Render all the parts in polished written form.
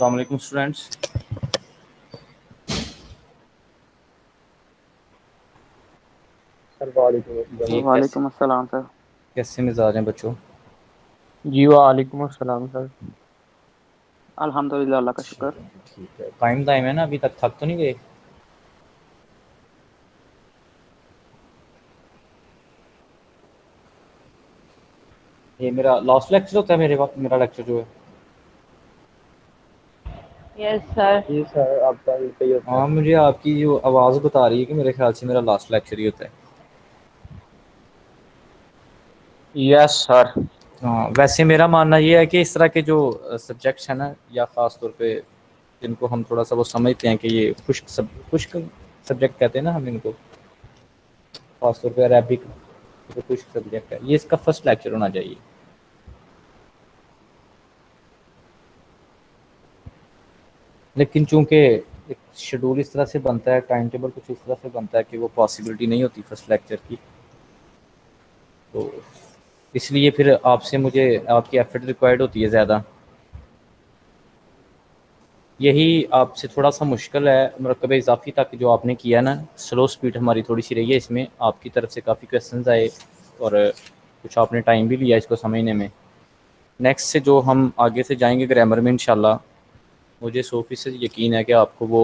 السلام علیکم اسٹوڈینٹس. سر وعلیکم السلام. جی وعلیکم السلام سر. کیسے مزاج ہیں بچوں؟ جی وعلیکم السلام سر. الحمد للہ اللہ کا شکر. ٹھیک ہے. ٹائم ہے نا, ابھی تک تھک تو نہیں گئے؟ یہ میرا لاسٹ لیکچر ہوتا ہے میرے وقت, میرا لیکچر جو ہے. یس سر. جی سر آپ کا صحیح ہوتا ہے. ہاں, مجھے آپ کی جو آواز بتا رہی ہے کہ میرے خیال سے میرا لاسٹ لیکچر ہی ہوتا ہے. یس سر. ہاں, ویسے میرا ماننا یہ ہے کہ اس طرح کے جو سبجیکٹس ہیں نا, یا خاص طور پہ جن کو ہم تھوڑا سا وہ سمجھتے ہیں کہ یہ خشک سبجیکٹ کہتے ہیں نا ہم ان کو, خاص طور پہ عربک جو خشک سبجیکٹ ہے, یہ اس کا فرسٹ لیکچر ہونا چاہیے. لیکن چونکہ ایک شیڈول اس طرح سے بنتا ہے, ٹائم ٹیبل کچھ اس طرح سے بنتا ہے کہ وہ پاسبلٹی نہیں ہوتی فرسٹ لیکچر کی, تو اس لیے پھر آپ سے مجھے آپ کی ایفرٹ ریکوائرڈ ہوتی ہے زیادہ. یہی آپ سے تھوڑا سا مشکل ہے مرکب اضافی تک جو آپ نے کیا نا, سلو سپیڈ ہماری تھوڑی سی رہی ہے اس میں. آپ کی طرف سے کافی کویسچنز آئے اور کچھ آپ نے ٹائم بھی لیا اس کو سمجھنے میں. نیکسٹ سے جو ہم آگے سے جائیں گے گرامر میں انشاءاللہ, مجھے 100% یقین ہے کہ آپ کو وہ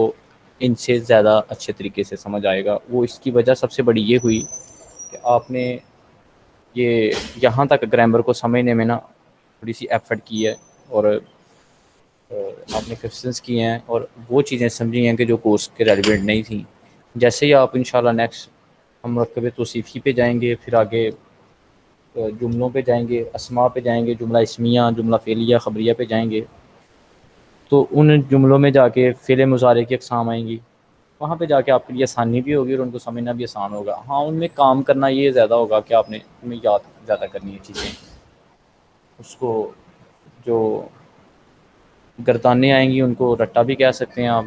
ان سے زیادہ اچھے طریقے سے سمجھ آئے گا. وہ اس کی وجہ سب سے بڑی یہ ہوئی کہ آپ نے یہ یہاں تک گرامر کو سمجھنے میں نا تھوڑی سی ایفرٹ کی ہے, اور آپ نے کویسچنس کیے ہیں اور وہ چیزیں سمجھی ہیں کہ جو کورس کے ریلیونٹ نہیں تھیں. جیسے ہی آپ انشاءاللہ نیکسٹ ہم مرکب توصیفی پہ جائیں گے, پھر آگے جملوں پہ جائیں گے, اسماء پہ جائیں گے, جملہ اسمیہ, جملہ فعلیہ, خبریہ پہ جائیں گے, تو ان جملوں میں جا کے فعل مضارع کی اقسام آئیں گی. وہاں پہ جا کے آپ کے لیے آسانی بھی ہوگی اور ان کو سمجھنا بھی آسان ہوگا. ہاں, ان میں کام کرنا یہ زیادہ ہوگا کہ آپ نے ان میں یاد زیادہ کرنی ہے چیزیں. اس کو جو گردانے آئیں گی ان کو رٹا بھی کہہ سکتے ہیں آپ.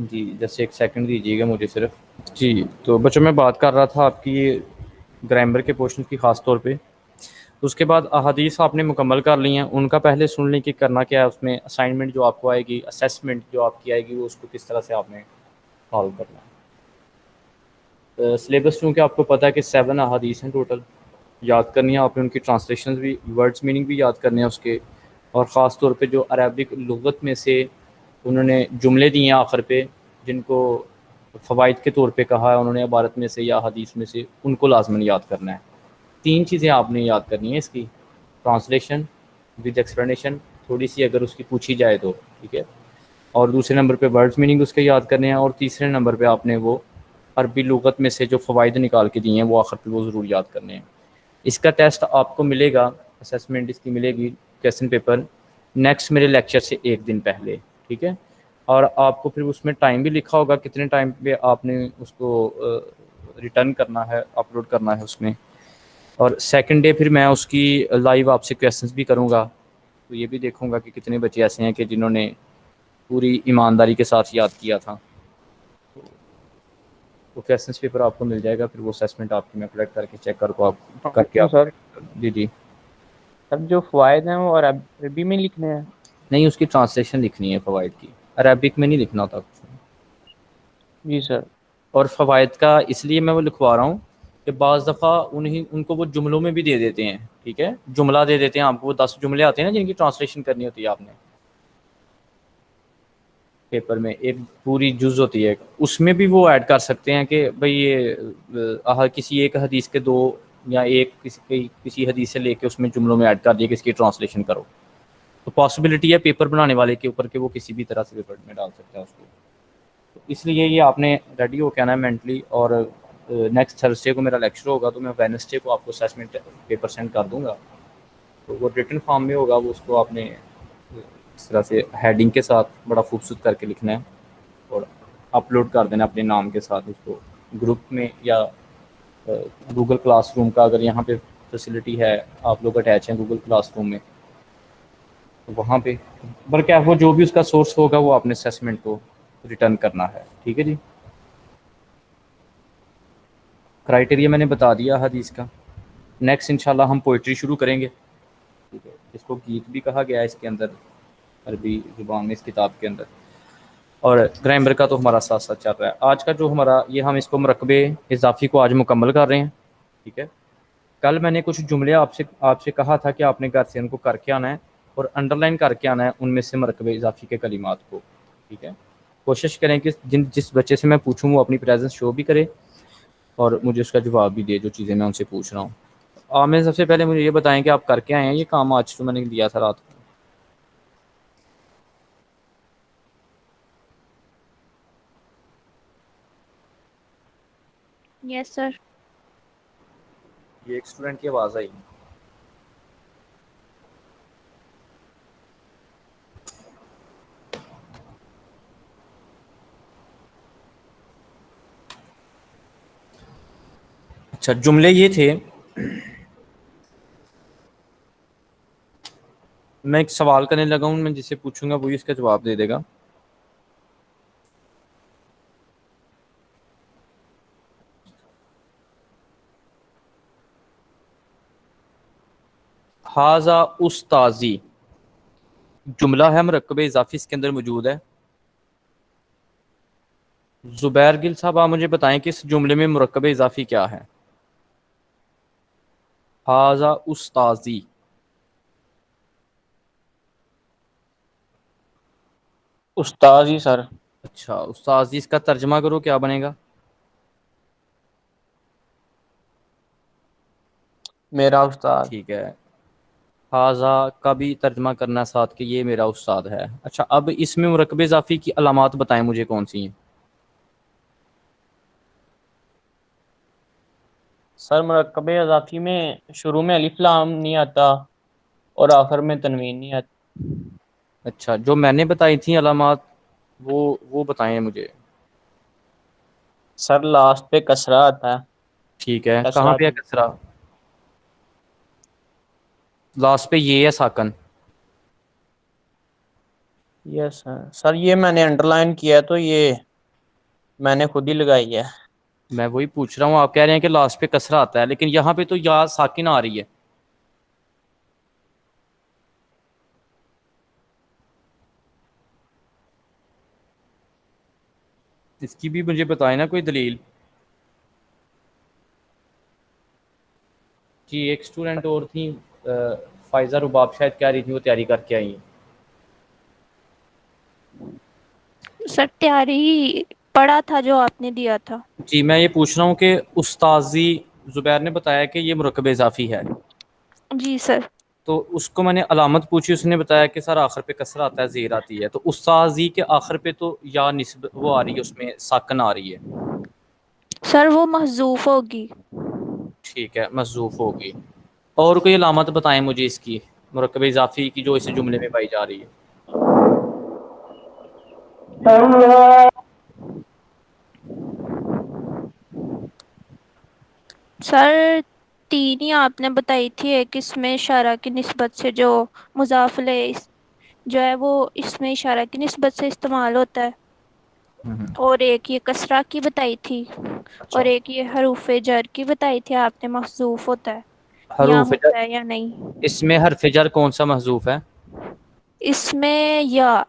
جی جیسے ایک سیکنڈ دیجیے گا مجھے صرف. جی تو بچوں میں بات کر رہا تھا آپ کی گرامر کے پورشن کی خاص طور پہ. اس کے بعد احادیث آپ نے مکمل کر لی ہیں, ان کا پہلے سن لیں کہ کرنا کیا ہے اس میں. اسائنمنٹ جو آپ کو آئے گی, اسیسمنٹ جو آپ کی آئے گی, وہ اس کو کس طرح سے آپ نے سالو کرنا ہے. سلیبس چونکہ آپ کو پتہ ہے کہ 7 احادیث ہیں ٹوٹل, یاد کرنی ہے آپ نے. ان کی ٹرانسلیشنز بھی, ورڈز میننگ بھی یاد کرنے ہیں اس کے, اور خاص طور پہ جو عربک لغت میں سے انہوں نے جملے دیے ہیں آخر پہ جن کو فوائد کے طور پہ کہا ہے انہوں نے عبارت میں سے یا حدیث میں سے, ان کو لازماً یاد کرنا ہے. 3 چیزیں آپ نے یاد کرنی ہیں اس کی, ٹرانسلیشن ود ایکسپلینیشن تھوڑی سی اگر اس کی پوچھی جائے تو, ٹھیک ہے, اور دوسرے نمبر پہ ورڈز میننگ اس کے یاد کرنے ہیں, اور تیسرے نمبر پہ آپ نے وہ عربی لغت میں سے جو فوائد نکال کے دیے ہیں وہ آخر پہ وہ ضرور یاد کرنے ہیں. اس کا ٹیسٹ آپ کو ملے گا, اسیسمنٹ اس کی ملے گی, کویسچن پیپر نیکسٹ میرے لیکچر سے 1 دن پہلے, ٹھیک ہے. اور آپ کو پھر اس میں ٹائم بھی لکھا ہوگا کتنے ٹائم پہ آپ نے اس کو ریٹرن کرنا ہے, اپلوڈ کرنا ہے اس میں. اور سیکنڈ ڈے پھر میں اس کی لائیو آپ سے کویسچنس بھی کروں گا, تو یہ بھی دیکھوں گا کہ کتنے بچے ایسے ہیں کہ جنہوں نے پوری ایمانداری کے ساتھ یاد کیا تھا. وہ کویسچنس پیپر آپ کو مل جائے گا, پھر وہ اسیسمنٹ آپ کی میں کلیکٹ کر کے چیک کر کے آپ. سر جی جی. سر جو فوائد ہیں وہ عربی میں لکھنے ہیں؟ نہیں, اس کی ٹرانسلیشن لکھنی ہے فوائد کی, عربک میں نہیں لکھنا ہوتا کچھ. جی سر. اور فوائد کا اس لیے میں وہ لکھوا رہا ہوں کہ بعض دفعہ ان کو وہ جملوں میں بھی دے دیتے ہیں, ٹھیک ہے, جملہ دے دیتے ہیں آپ کو. وہ 10 جملے آتے ہیں نا جن کی ٹرانسلیشن کرنی ہوتی ہے آپ نے پیپر میں, ایک پوری جز ہوتی ہے, اس میں بھی وہ ایڈ کر سکتے ہیں کہ بھئی یہ کسی ایک حدیث کے 2 یا ایک کسی حدیث سے لے کے اس میں جملوں میں ایڈ کر دیا کہ اس کی ٹرانسلیشن کرو. تو پاسبلٹی ہے پیپر بنانے والے کے اوپر کہ وہ کسی بھی طرح سے پیپر میں ڈال سکتا ہے اس کو. تو اس لیے یہ آپ نے ریڈی ہو کے آنا ہے مینٹلی. اور نیکسٹ تھرسڈے کو میرا لیکچر ہوگا, تو میں وینسڈے کو آپ کو اسیسمنٹ پیپر سینڈ کر دوں گا. تو وہ ریٹن فارم میں ہوگا, وہ اس کو آپ نے اس طرح سے ہیڈنگ کے ساتھ بڑا خوبصورت کر کے لکھنا ہے اور اپلوڈ کر دینا اپنے نام کے ساتھ اس کو گروپ میں, یا گوگل کلاس روم کا اگر یہاں پہ فیسلٹی ہے, آپ لوگ اٹیچ ہیں گوگل کلاس روم میں, تو وہاں پہ بلکہ وہ جو بھی اس کا سورس ہوگا وہ آپ نے اسیسمنٹ کو ریٹرن کرنا ہے, ٹھیک ہے جی. کرائٹیریا میں نے بتا دیا حدیث کا. نیکسٹ انشاءاللہ ہم پوئٹری شروع کریں گے, ٹھیک ہے, اس کو گیت بھی کہا گیا ہے اس کے اندر. عربی زبان میں اس کتاب کے اندر، اور گرامر کا تو ہمارا ساتھ ساتھ چل رہا ہے. آج کا جو ہمارا یہ ہم اس کو مرکبے اضافی کو آج مکمل کر رہے ہیں. ٹھیک ہے. کل میں نے کچھ جملے آپ سے کہا تھا کہ آپ نے گھر سے ان کو کر کے آنا ہے اور انڈر لائن کر کے آنا ہے ان میں سے مرکبے اضافی کے کلمات کو. ٹھیک ہے. کوشش کریں کہ جس بچے سے میں پوچھوں وہ اپنی پریزنس شو بھی کرے اور مجھے اس کا جواب بھی دے جو چیزیں میں ان سے پوچھ رہا ہوں. عامر سب سے پہلے مجھے یہ بتائیں کہ آپ کر کے آئے ہیں یہ کام آج تو میں نے دیا تھا رات کو؟ یس سر. یہ ایک اسٹوڈنٹ کی آواز آئی. اچھا جملے یہ تھے. میں ایک سوال کرنے لگا ہوں، میں جس سے پوچھوں گا وہی اس کا جواب دے دے گا. حاذا استاذی جملہ ہے مرکب اضافی اس کے اندر موجود ہے. زبیر گل صاحب آپ مجھے بتائیں کہ اس جملے میں مرکب اضافی کیا ہے؟ حاذا استاذی. استاد ہی سر. اچھا استاذی اس کا ترجمہ کرو کیا بنے گا؟ میرا استاد. ٹھیک ہے. حاذا کا بھی ترجمہ کرنا ساتھ کہ یہ میرا استاد ہے. اچھا اب اس میں مرکب اضافی کی علامات بتائیں مجھے کون سی ہیں؟ سر مرکب اضافی میں شروع میں الف لام نہیں آتا اور آخر میں تنوین نہیں آتی. اچھا جو میں نے بتائی تھیں علامات وہ بتائیں مجھے. سر لاسٹ پہ کسرہ آتا ہے. ٹھیک ہے. کہاں کسرہ پہ ہے کسرا؟ لاسٹ پہ یہ ہے ساکن. یس سر. سر یہ میں نے انڈر لائن کیا ہے تو یہ میں نے خود ہی لگائی ہے. میں وہی پوچھ رہا ہوں، آپ کہہ رہے ہیں کہ لاسٹ پہ کسرا آتا ہے لیکن یہاں پہ تو یا ساکن آ رہی ہے. اس کی بھی مجھے بتائیں نا کوئی دلیل. جی ایک اسٹوڈنٹ اور تھیں فائزہ رباب شاید کہہ رہی تھی وہ تیاری کر کے آئی ہیں. سر تیاری پڑھا تھا جو آپ نے دیا تھا. جی میں یہ پوچھ رہا ہوں کہ استاذی زبیر نے بتایا کہ یہ مرکب اضافی ہے جی سر. تو اس کو میں نے علامت پوچھی، اس نے بتایا کہ سر آخر پہ کسر آتا ہے زیر آتی ہے. تو استاذی کے آخر پہ تو یا نسب وہ آ رہی ہے، اس میں ساکن آ رہی ہے. سر وہ محذوف ہوگی. ٹھیک ہے محذوف ہوگی. اور کوئی علامت بتائیں مجھے اس کی مرکب اضافی کی جو اس جملے میں پائی جا رہی ہے. سر تین ہی آپ نے بتائی تھی، ایک اس میں اشارہ کی نسبت سے جو مضاف الیہ جو ہے وہ اس میں اشارہ کی نسبت سے استعمال ہوتا ہے، اور ایک یہ کسرہ کی بتائی تھی، اچھا اور ایک یہ حروف جر کی بتائی تھی آپ نے محذوف ہوتا ہے یا حروف جر، ہوتا ہے یا نہیں. اس میں حرف جر کون سا محذوف ہے؟ اس میں یا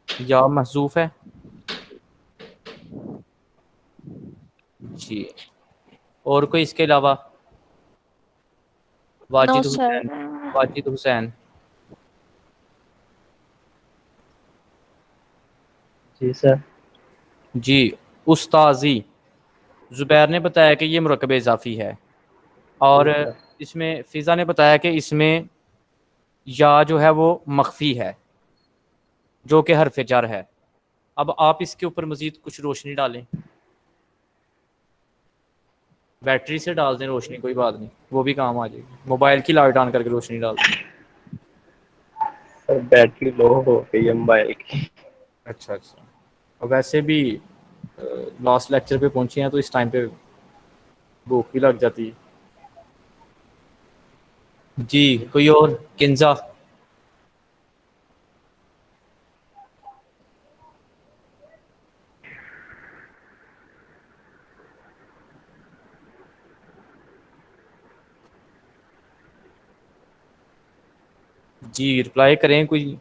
یا محذوف ہے. جی اور کوئی اس کے علاوہ؟ نو واجد سر. حسین. واجد حسین. جی سر. جی استاذی زبیر نے بتایا کہ یہ مرکب اضافی ہے، اور جی سر. اس میں فضا نے بتایا کہ اس میں یا جو ہے وہ مخفی ہے جو کہ حرف جر ہے. اب آپ اس کے اوپر مزید کچھ روشنی ڈالیں، بیٹری سے ڈال دیں روشنی، کوئی بات نہیں وہ بھی کام آ جائے گی. موبائل کی لائٹ آن کر کے روشنی ڈال دیں. سر بیٹری لو ہو گئی ہے موبائل کی. اچھا اچھا. اور ویسے بھی لاسٹ لیکچر پہ پہنچے ہیں تو اس ٹائم پہ بھوک بھی لگ جاتی ہے. جی کوئی اور؟ کنزا. جی رپلائی کریں کوئی.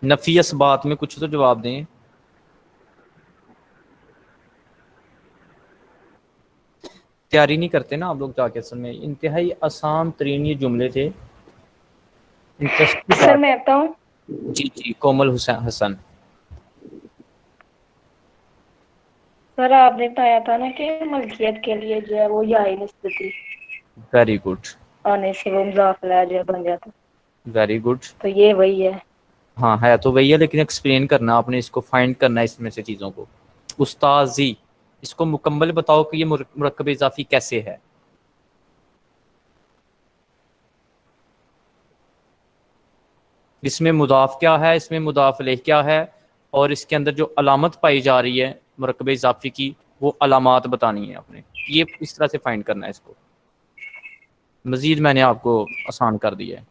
نفی اسبات میں کچھ تو جواب دیں. تیاری نہیں کرتے نا آپ لوگ جا کے. اصل میں انتہائی آسان ترین یہ جملے تھے. انٹرسٹنگ سر بات. میں بتاؤں. جی جی کومل حسن. سر آپ نے بتایا تھا نا کہ ملکیت کے لیے جو ہے وہ یائی نسبتی ویری گڈ. آنے سے وہ مضافہ جو بن جاتا، ویری گڈ. تو یہ وہی ہے. ہاں ہے تو وہی ہے، لیکن ایکسپلین کرنا آپ نے، اس کو فائنڈ کرنا ہے اس میں سے چیزوں کو. استاذی، اس کو مکمل بتاؤ کہ یہ مرکب اضافی کیسے ہے. اس میں مضاف کیا ہے، اس میں مضاف الیہ کیا ہے، اور اس کے اندر جو علامت پائی جا رہی ہے مرکب اضافی کی، وہ علامات بتانی ہے آپ نے. یہ اس طرح سے فائنڈ کرنا ہے اس کو. مزید میں نے آپ کو آسان کر دیا ہے.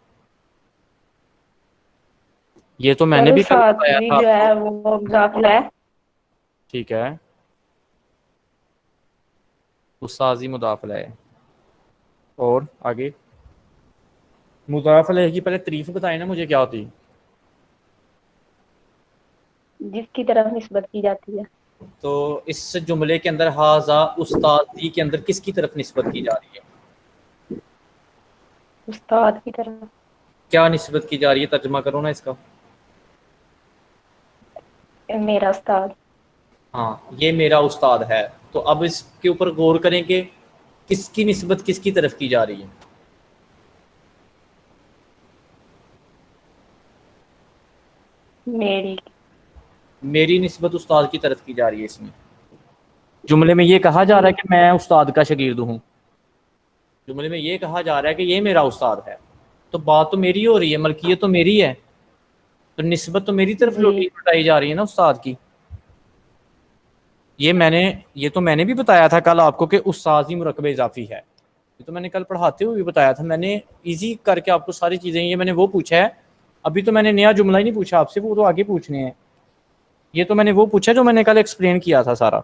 یہ تو میں سر نے بھی کل بتایا ساتویں تھا جو آپ ہے کو. وہ مضافہ ہے. ٹھیک ہے، استاذی مضاف الیہ ہے. اور آگے مضاف الیہ کی پہلے تعریف بتائیں نا مجھے کیا ہوتی. جس کی طرف نسبت کی جاتی ہے. تو اس جملے کے اندر ھذا استاذی کے اندر کس کی طرف نسبت کی جا رہی ہے؟ استاد کی طرف. کیا نسبت کی جا رہی ہے؟ ترجمہ کرو نا اس کا. میرا استاد. ہاں یہ میرا استاد ہے. تو اب اس کے اوپر غور کریں کہ کس کی نسبت کس کی طرف کی جا رہی ہے. میری نسبت استاد کی طرف کی جا رہی ہے. اس میں جملے میں یہ کہا جا رہا ہے کہ میں استاد کا شاگرد ہوں. جملے میں یہ کہا جا رہا ہے کہ یہ میرا استاد ہے. تو بات تو میری ہو رہی ہے، ملکیت تو میری ہے، تو نسبت تو میری طرف جی لوٹائی جا رہی ہے نا استاد کی. یہ تو میں نے بھی بتایا تھا کل آپ کو کہ استاذی مرکب اضافی ہے. یہ تو میں نے کل پڑھاتے ہوئے بھی بتایا تھا. میں نے ایزی کر کے آپ کو ساری چیزیں، یہ میں نے وہ پوچھا ہے. ابھی تو میں نے نیا جملہ ہی نہیں پوچھا آپ سے، وہ تو آگے پوچھنے ہیں. یہ تو میں نے وہ پوچھا جو میں نے کل ایکسپلین کیا تھا سارا.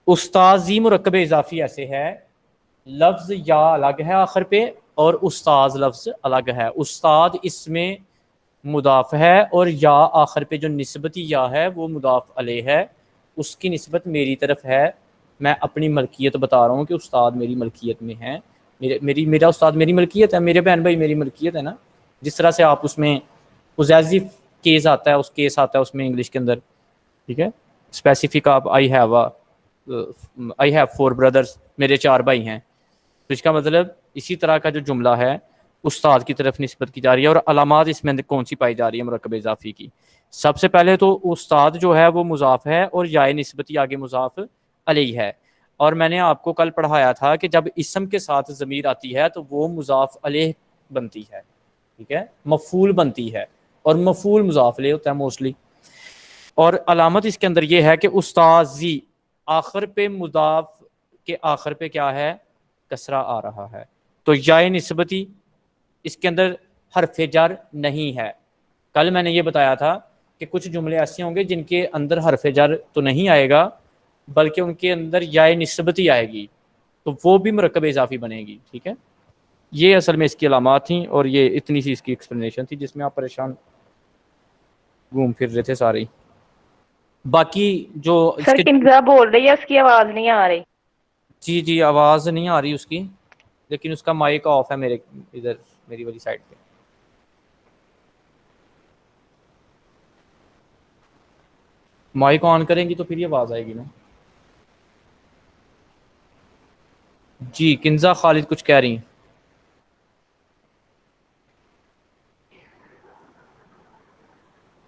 استاذی مرکب اضافی ایسے ہے، لفظ یا الگ ہے آخر پہ، اور استاذ لفظ الگ ہے. استاد اس میں مضاف ہے، اور یا آخر پہ جو نسبتی یا ہے وہ مضاف الیہ ہے. اس کی نسبت میری طرف ہے. میں اپنی ملکیت بتا رہا ہوں کہ استاد میری ملکیت میں ہے. میرا استاد میری ملکیت ہے. میرے بہن بھائی میری ملکیت ہے نا. جس طرح سے آپ اس میں پوزیسو کیس آتا ہے، اس کیس آتا ہے اس میں انگلش کے اندر. ٹھیک ہے، اسپیسیفک آپ آئی ہیو 4 brothers، میرے 4 بھائی ہیں. تو اس کا مطلب اسی طرح کا جو جملہ ہے استاد کی طرف نسبت کی جا رہی ہے. اور علامات اس میں اندر کون سی پائی جا رہی ہے مرکب اضافی کی؟ سب سے پہلے تو استاد جو ہے وہ مضاف ہے، اور یا نسبتی آگے مضاف علیہ ہے. اور میں نے آپ کو کل پڑھایا تھا کہ جب اسم کے ساتھ ضمیر آتی ہے تو وہ مضاف علیہ بنتی ہے. ٹھیک ہے، مفعول بنتی ہے، اور مفعول مضاف علیہ ہوتا ہے موسٹلی. اور علامت اس کے اندر یہ ہے کہ استاذی آخر پہ مضاف کے آخر پہ کیا ہے؟ کسرہ آ رہا ہے. تو یا نسبتی اس کے اندر حرف جر نہیں ہے. کل میں نے یہ بتایا تھا کہ کچھ جملے ایسے ہوں گے جن کے اندر حرف جر تو نہیں آئے گا، بلکہ ان کے اندر یا نسبتی آئے گی، تو وہ بھی مرکب اضافی بنے گی. ٹھیک ہے، یہ اصل میں اس کی علامات تھیں، اور یہ اتنی سی اس کی ایکسپلینیشن تھی جس میں آپ پریشان گھوم پھر رہے تھے سارے. باقی جو اس سر کے کنزا بول رہی ہے، اس کی آواز نہیں آ رہی. جی آواز نہیں آ رہی اس کی، لیکن اس کا مائک آف ہے میرے ادھر، میری والی سائڈ پہ. مائک آن کریں گی تو پھر یہ آواز آئے گی نا. جی کنزا خالد کچھ کہہ رہی ہیں.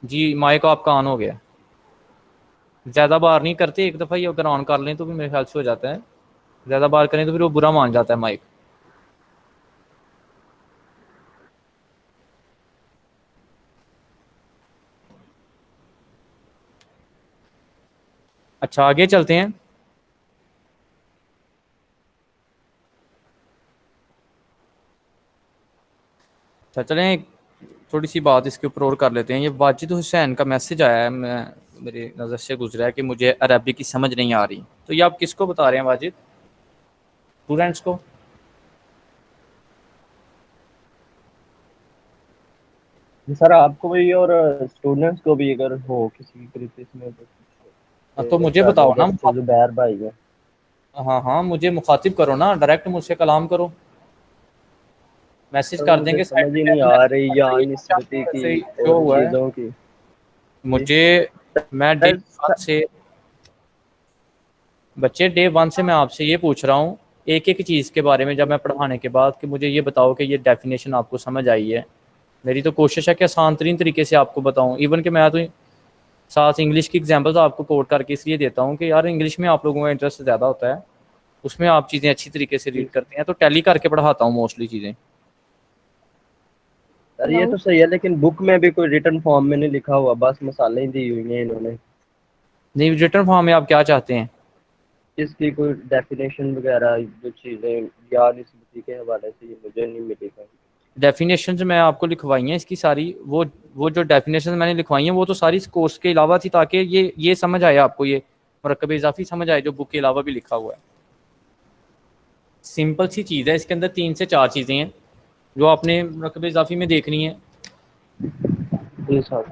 جی مائک آپ کا آن ہو گیا. زیادہ بار نہیں کرتے، ایک دفعہ یہ اگر آن کر لیں تو بھی میرے خیال سے ہو جاتا ہے. زیادہ بار کریں تو پھر وہ برا مان جاتا ہے مائک. اچھا آگے چلتے ہیں. اچھا چلیں تھوڑی سی بات اس کے اوپر اور کر لیتے ہیں. یہ واجد حسین کا میسج آیا ہے، میری نظر سے گزرا ہے کہ مجھے عربی کی سمجھ نہیں آ رہی. تو یہ آپ کس کو بتا رہے ہیں واجد؟ اسٹوڈینٹس کو؟ سر آپ کو بھی اور اسٹوڈنٹس کو بھی اگر ہو کسی طریقے میں تو مجھے بتاؤ نا. جیسے زبیر بھائی ہے. ہاں مجھے مخاطب کرو نا, ڈائریکٹ مجھ سے کلام کرو, میسج کر دیں مجھے گے سمجھ ہی نہیں آ رہی یا نسبتی کی جو اور ہوا ہے چیزوں کی. مجھے, میں ڈے ون سے بچے ڈے ون سے میں آپ سے یہ پوچھ رہا ہوں ایک ایک چیز کے بارے میں, جب میں پڑھانے کے بعد, کہ مجھے یہ بتاؤ کہ یہ ڈیفینیشن آپ کو سمجھ آئی ہے. میری تو کوشش ہے کہ آسان ترین طریقے سے آپ کو بتاؤں, ایون کہ میں تو ساتھ انگلش کی ایگزامپلز آپ کو کوٹ کر کے اس لیے دیتا ہوں کہ یار انگلش میں آپ لوگوں کا انٹرسٹ زیادہ ہوتا ہے, اس میں آپ چیزیں اچھی طریقے سے ریڈ کرتے ہیں, تو ٹیلی کر کے پڑھاتا ہوں موسٹلی چیزیں. سر یہ تو صحیح ہے لیکن بک میں بھی کوئی ریٹن فارم میں نہیں لکھا ہوا, بس مثالیں ہی دی ہوئی ہیں انہوں نے. نہیں, ریٹرن فارم میں آپ کیا چاہتے ہیں؟ اس کی کوئی ڈیفینیشن وغیرہ جو چیزیں یا نسبتی کے حوالے سے یہ مجھے نہیں ملی. ڈیفینیشنز میں آپ کو لکھوائی ہیں اس کی ساری, وہ جو ڈیفینیشن میں نے لکھوائی ہیں وہ تو ساری کورس کے علاوہ تھی, تاکہ یہ سمجھ آئے آپ کو, یہ مرکب اضافی سمجھ آئے جو بک کے علاوہ بھی لکھا ہوا ہے. سمپل سی چیز ہے, اس کے اندر 3 سے 4 چیزیں ہیں جو آپ نے مرکب اضافی میں دیکھنی ہے. جی سر.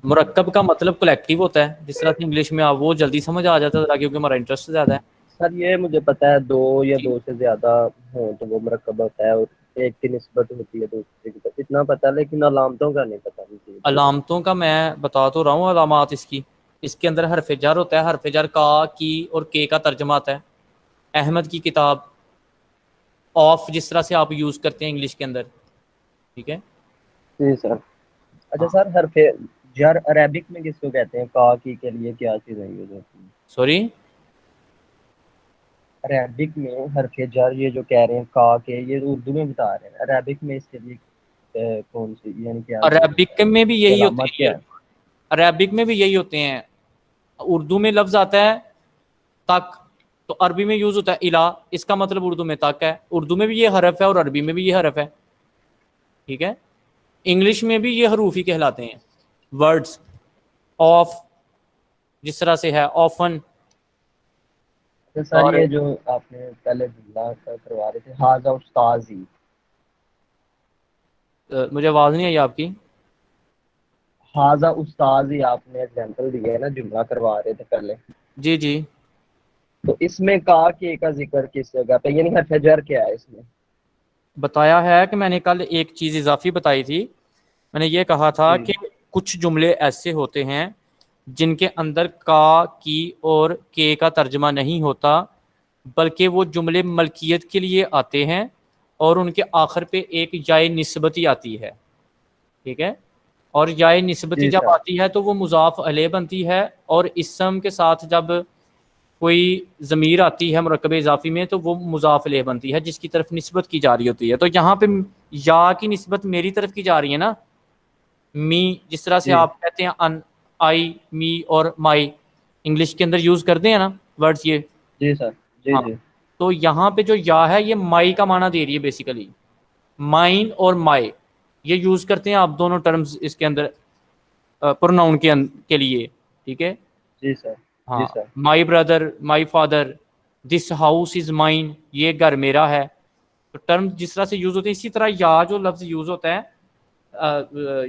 مرکب کا مطلب کلیکٹیو ہوتا ہے, جس طرح سے انگلش میں آپ وہ جلدی سمجھ آ جاتا ہے کیونکہ ہمارا انٹرسٹ زیادہ ہے. سر یہ مجھے پتا ہے 2 یا 2 سے زیادہ ہوں تو وہ مرکب ہوتا ہے, اور ایک کی نسبت ہوتی ہے دوسرے کی طرف, اتنا پتا ہے لیکن علامتوں کا نہیں پتا. علامتوں کا میں بتا تو رہا ہوں, علامات اس کے اندر حرف جر ہوتا ہے, حرف جر کا, کی اور کے کا ترجمہ آتا ہے. احمد کی کتاب, آف جس طرح سے آپ یوز کرتے ہیں انگلش کے اندر, ٹھیک ہے. جی سر. اچھا سر حرف جر عربک میں کس کو کہتے ہیں, کا کی کے لیے کیا چیزیں یوز ہوتی ہیں؟ سوری, عربک میں حرف جر یہ جو کہہ رہے ہیں کا کے, یہ اردو میں بتا رہے ہیں, عربک میں اس کے لیے کون سی یعنی کیا عربک میں بھی یہی ہوتے علامت ہیں, کیا ہے؟ عربک میں بھی یہی ہوتے ہیں. اردو میں لفظ آتا ہے تک, تو عربی میں یوز ہوتا ہے الا, اس کا مطلب اردو میں تک ہے. اردو میں بھی یہ حرف ہے اور عربی میں بھی یہ حرف ہے, ٹھیک ہے. انگلش میں بھی یہ حروف ہی کہلاتے ہیں. ورڈز آف جس طرح سے ہے, آفن. سر اور یہ جو آپ نے پہلے جملہ کروا رہے تھے ہاذا استاذی, مجھے آواز نہیں آئی آپ کی. ہاذا استاذی آپ نے ایگزامپل دیا ہے نا, جملہ کروا رہے تھے پہلے, جی جی, تو اس میں کا کے کا ذکر کس جگہ پہ, یعنی حرف جر کیا ہے اس میں؟ بتایا ہے کہ میں نے کل ایک چیز اضافی بتائی تھی. میں نے یہ کہا تھا جی کہ کچھ جملے ایسے ہوتے ہیں جن کے اندر کا, کی اور کے کا ترجمہ نہیں ہوتا, بلکہ وہ جملے ملکیت کے لیے آتے ہیں اور ان کے آخر پہ ایک یائے نسبتی آتی ہے, ٹھیک ہے. اور یائے نسبتی جی جب سر. آتی ہے تو وہ مضاف الیہ بنتی ہے, اور اسم کے ساتھ جب کوئی ضمیر آتی ہے مرکب اضافی میں تو وہ مضاف الیہ بنتی ہے جس کی طرف نسبت کی جا رہی ہوتی ہے. تو یہاں پہ یا کی نسبت میری طرف کی جا رہی ہے نا, می, جس طرح سے جی آپ کہتے ہیں ان, آئی, می اور مائی انگلش کے اندر یوز کرتے ہیں نا ورڈز یہ. جی سر. جی ہاں, جی. تو یہاں پہ جو یا ہے یہ مائی کا معنی دے رہی ہے بیسیکلی. مائن اور مائی یہ یوز کرتے ہیں آپ دونوں ٹرمز اس کے اندر پروناؤن کے لیے, ٹھیک ہے. جی سر. جی ہاں, sir. My brother, my father, this house is mine, یہ گھر میرا ہے. تو ٹرم جس طرح سے یوز ہوتے ہیں, اسی طرح یا جو لفظ یوز ہوتا ہے,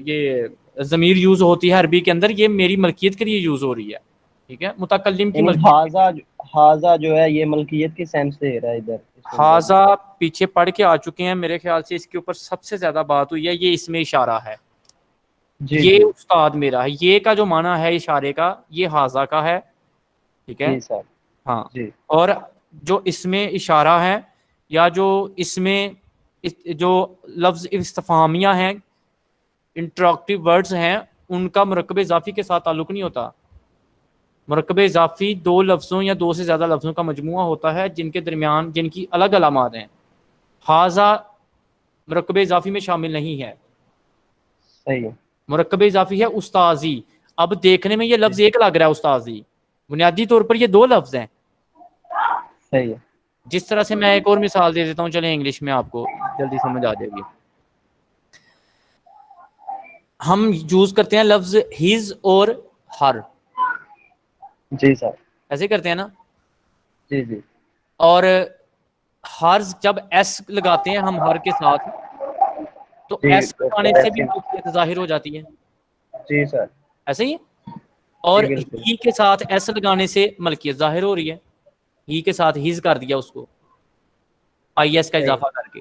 یہ ضمیر یوز ہوتی ہے عربی کے اندر, یہ میری ملکیت کے لیے یوز ہو رہی ہے, ٹھیک ہے, متکلم کی یعنی ملکیت. ہاذا جو ہے یہ ملکیت کی سینس دے رہا ہے ادھر اس جملے میں. حاذا پیچھے پڑھ کے آ چکے ہیں میرے خیال سے, اس کے اوپر سب سے زیادہ بات ہوئی ہے, یہ اس میں اشارہ ہے. جی یہ جی. استاد میرا ہے, یہ کا جو معنی ہے اشارے کا یہ حاذا کا ہے, ٹھیک ہے. جی سر. ہاں, جی. اور جو اس میں اشارہ ہے یا جو اس میں جو لفظ استفہامیہ ہیں, انٹراکٹیو ورڈز ہیں, ان کا مرکب اضافی کے ساتھ تعلق نہیں ہوتا. مرکب اضافی 2 لفظوں یا 2 سے زیادہ لفظوں کا مجموعہ ہوتا ہے جن کے درمیان جن کی الگ علامات ہیں. حاذا مرکب اضافی میں شامل نہیں ہے. صحیح ہے. مرکب اضافی ہے استاذی. اب دیکھنے میں یہ جی. لفظ ایک لگ رہا ہے استاذی, بنیادی طور پر یہ 2 لفظ ہیں. صحیح ہے. جس طرح سے میں ایک اور مثال دے دیتا ہوں, چلیں انگلش میں آپ کو جلدی سمجھ آ جائے گی. ہم یوز کرتے ہیں لفظ ہز اور ہر, جی سر. ایسے کرتے ہیں نا. جی جی. اور ہر جب ایس لگاتے ہیں ہم ہر کے ساتھ تو جی، ایس لگانے سے بھی ملکیت ظاہر ہو جاتی ہے، جی سر، ایسے ہی. اور جی بالکل. ہی کے ساتھ ایس لگانے سے ملکیت ظاہر ہو رہی ہے، ہی کے ساتھ ہیز کر دیا اس کو آئی ایس کا اضافہ کر کے.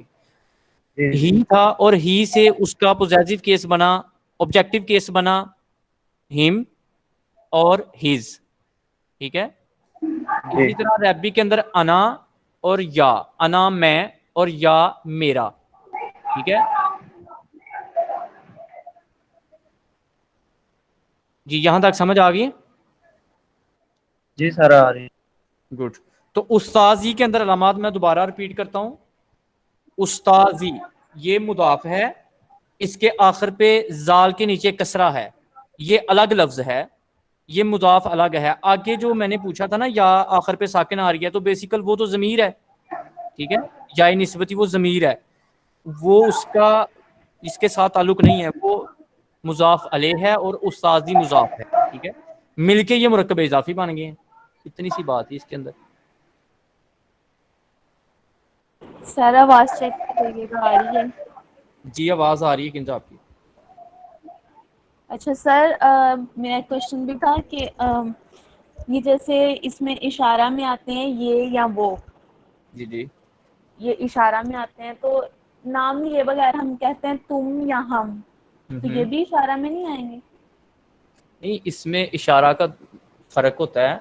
جی ہی تھا اور ہی سے اس کا پوزیسو کیس بنا، آبجیکٹو کیس بنا ہم اور ہیز. ٹھیک ہے. جی اسی طرح ریبی کے اندر انا اور یا، انا میں اور یا میرا. ٹھیک ہے جی، یہاں تک سمجھ آ گئی؟ جی سر آ رہی. گڈ. تو استاذی کے اندر علامات میں دوبارہ ریپیٹ کرتا ہوں. استاذی یہ مضاف ہے، اس کے آخر پہ زال کے نیچے کسرہ ہے، یہ الگ لفظ ہے، یہ مضاف الگ ہے. آگے جو میں نے پوچھا تھا نا یا آخر پہ ساکن آ رہی ہے، تو بیسیکل وہ تو ضمیر ہے. ٹھیک ہے، یا نسبتی وہ ضمیر ہے، وہ اس کا اس کے ساتھ تعلق نہیں ہے، وہ مضاف علیہ ہے اور استاذی مضاف ہے. ٹھیک ہے، مل کے یہ مرکب اضافی بن گئے ہیں. اتنی سی بات ہے اس کے اندر. سر آواز چیک کریے گا، آ رہی ہے؟ جی آواز آ رہی ہے کنزا آپ کی. اچھا سر، میرا کوشچن بھی تھا کہ یہ جیسے اس میں اشارہ میں آتے ہیں یہ یا وہ، جی جی یہ اشارہ میں آتے ہیں تو نام لیے بغیر ہم کہتے ہیں تم یا ہم، تو یہ بھی اشارہ میں نہیں آئیں گے؟ نہیں، اس میں اشارہ کا فرق ہوتا ہے.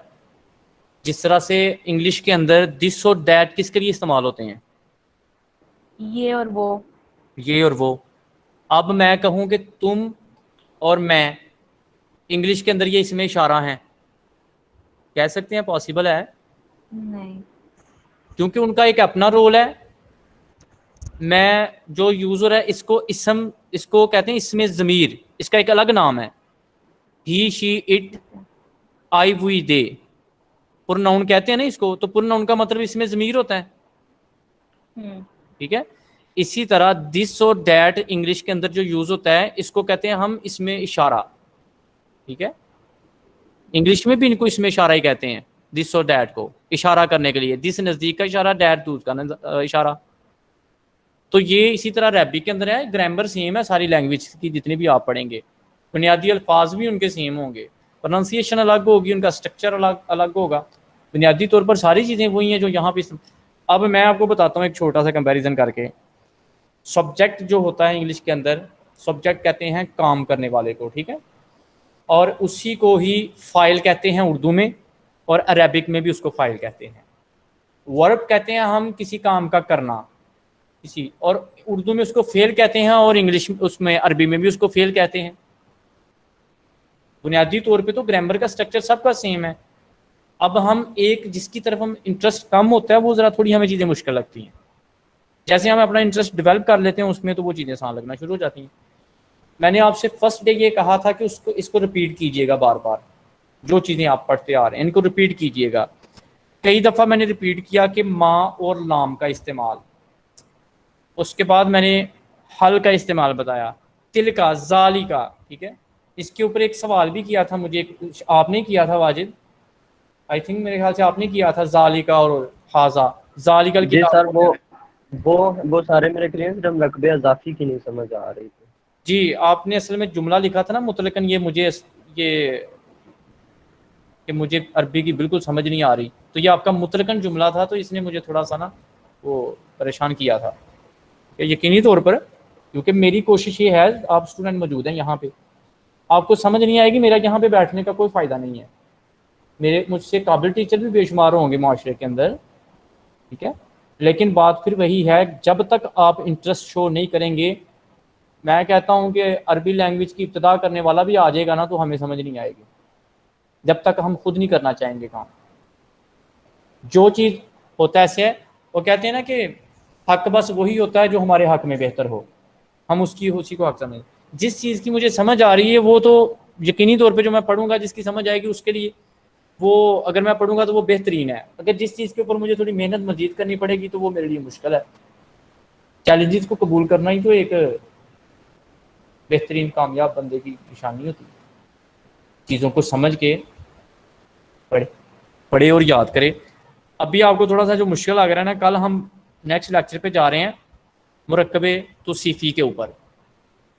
جس طرح سے انگلش کے اندر دس اور دیٹ کس کے لیے استعمال ہوتے ہیں؟ یہ اور وہ. یہ اور وہ. اب میں کہوں کہ تم اور میں، انگلش کے اندر یہ اس میں اشارہ ہیں، کہہ سکتے ہیں؟ پاسبل ہے؟ نہیں. کیونکہ ان کا ایک اپنا رول ہے. میں جو یوزر ہے اس کو اسم، اس کو کہتے ہیں اسم ضمیر، اس کا ایک الگ نام ہے. ہی شی it I we they, per noun کہتے ہیں نا اس کو، تو پر ناؤن کا مطلب اس میں ضمیر ہوتا ہے. ٹھیک ہے. اسی طرح دس اور دیٹ انگلش کے اندر جو یوز ہوتا ہے اس کو کہتے ہیں ہم اس میں اشارہ. ٹھیک ہے، انگلش میں بھی ان کو اس میں اشارہ ہی کہتے ہیں، دس اور دیٹ کو اشارہ کرنے کے لیے. دس نزدیک کا اشارہ، دیٹ دور کا اشارہ. تو یہ اسی طرح ریبی کے اندر ہے. گرامر سیم ہے ساری لینگویج کی جتنی بھی آپ پڑھیں گے، بنیادی الفاظ بھی ان کے سیم ہوں گے، پروننسیشن الگ ہوگی، ان کا اسٹرکچر الگ ہوگا. بنیادی طور پر ساری چیزیں وہی ہیں جو یہاں پہ. اب میں آپ کو بتاتا ہوں ایک چھوٹا سا کمپیریزن کر کے. سبجیکٹ جو ہوتا ہے انگلش کے اندر، سبجیکٹ کہتے ہیں کام کرنے والے کو. ٹھیک ہے، اور اسی کو ہی فائل کہتے ہیں اردو میں، اور عربک میں بھی اس کو فائل کہتے ہیں. ورب کہتے ہیں ہم کسی کام کا کرنا کسی، اور اردو میں اس کو فعل کہتے ہیں، اور انگلش اس میں عربی میں بھی اس کو فعل کہتے ہیں. بنیادی طور پہ تو گرامر کا اسٹرکچر سب کا سیم ہے. اب ہم ایک جس کی طرف ہم انٹرسٹ کم ہوتا ہے وہ ذرا تھوڑی ہمیں چیزیں مشکل لگتی ہیں. جیسے ہم اپنا انٹرسٹ ڈیولپ کر لیتے ہیں اس میں، تو وہ چیزیں آسان لگنا شروع ہو جاتی ہیں. میں نے آپ سے فرسٹ ڈے یہ کہا تھا کہ اس کو رپیٹ کیجئے گا بار بار. جو چیزیں آپ پڑھتے آ رہے ہیں ان کو رپیٹ کیجئے گا. کئی دفعہ میں نے رپیٹ کیا کہ ماں اور لام کا استعمال. اس کے بعد میں نے حل کا استعمال بتایا، تل کا، ذالی کا. ٹھیک ہے، اس کے اوپر ایک سوال بھی کیا تھا مجھے، آپ نے کیا تھا واجد، آئی تھنک میرے خیال سے آپ نے کیا تھا، ذالی کا اور حاضہ. ذالی کا جی سر، کتاب وہ سارے میرے کلیئر جب رقبے اضافی کی نہیں سمجھ آ رہی تھی. جی آپ نے اصل میں جملہ لکھا تھا نا مطلقاً، کہ مجھے عربی کی بالکل سمجھ نہیں آ رہی، تو یہ آپ کا مطلقاً جملہ تھا، تو اس نے مجھے تھوڑا سا نا وہ پریشان کیا تھا. کہ یقینی طور پر کیونکہ میری کوشش یہ ہے، آپ اسٹوڈنٹ موجود ہیں یہاں پہ، آپ کو سمجھ نہیں آئے گی، میرا یہاں پہ بیٹھنے کا کوئی فائدہ نہیں ہے. مجھ سے قابل ٹیچر بھی بے شمار ہوں گے معاشرے کے اندر. ٹھیک ہے، لیکن بات پھر وہی ہے، جب تک آپ انٹرسٹ شو نہیں کریں گے، میں کہتا ہوں کہ عربی لینگویج کی ابتدا کرنے والا بھی آ جائے گا نا تو ہمیں سمجھ نہیں آئے گی جب تک ہم خود نہیں کرنا چاہیں گے کام. جو چیز ہوتا ہے ایسے ہے، وہ کہتے ہیں نا کہ حق بس وہی ہوتا ہے جو ہمارے حق میں بہتر ہو، ہم اسی کو حق سمجھیں. جس چیز کی مجھے سمجھ آ رہی ہے وہ تو یقینی طور پہ جو میں پڑھوں گا، جس کی سمجھ آئے گی اس کے لیے وہ، اگر میں پڑھوں گا تو وہ بہترین ہے. اگر جس چیز کے اوپر مجھے تھوڑی محنت مزید کرنی پڑے گی تو وہ میرے لیے مشکل ہے. چیلنجز کو قبول کرنا ہی تو ایک بہترین کامیاب بندے کی نشانی ہوتی ہے. چیزوں کو سمجھ کے پڑھے اور یاد کرے. ابھی آپ کو تھوڑا سا جو مشکل لگ رہا ہے نا، کل ہم نیکسٹ لیکچر پہ جا رہے ہیں مرکبے توصیفی کے اوپر.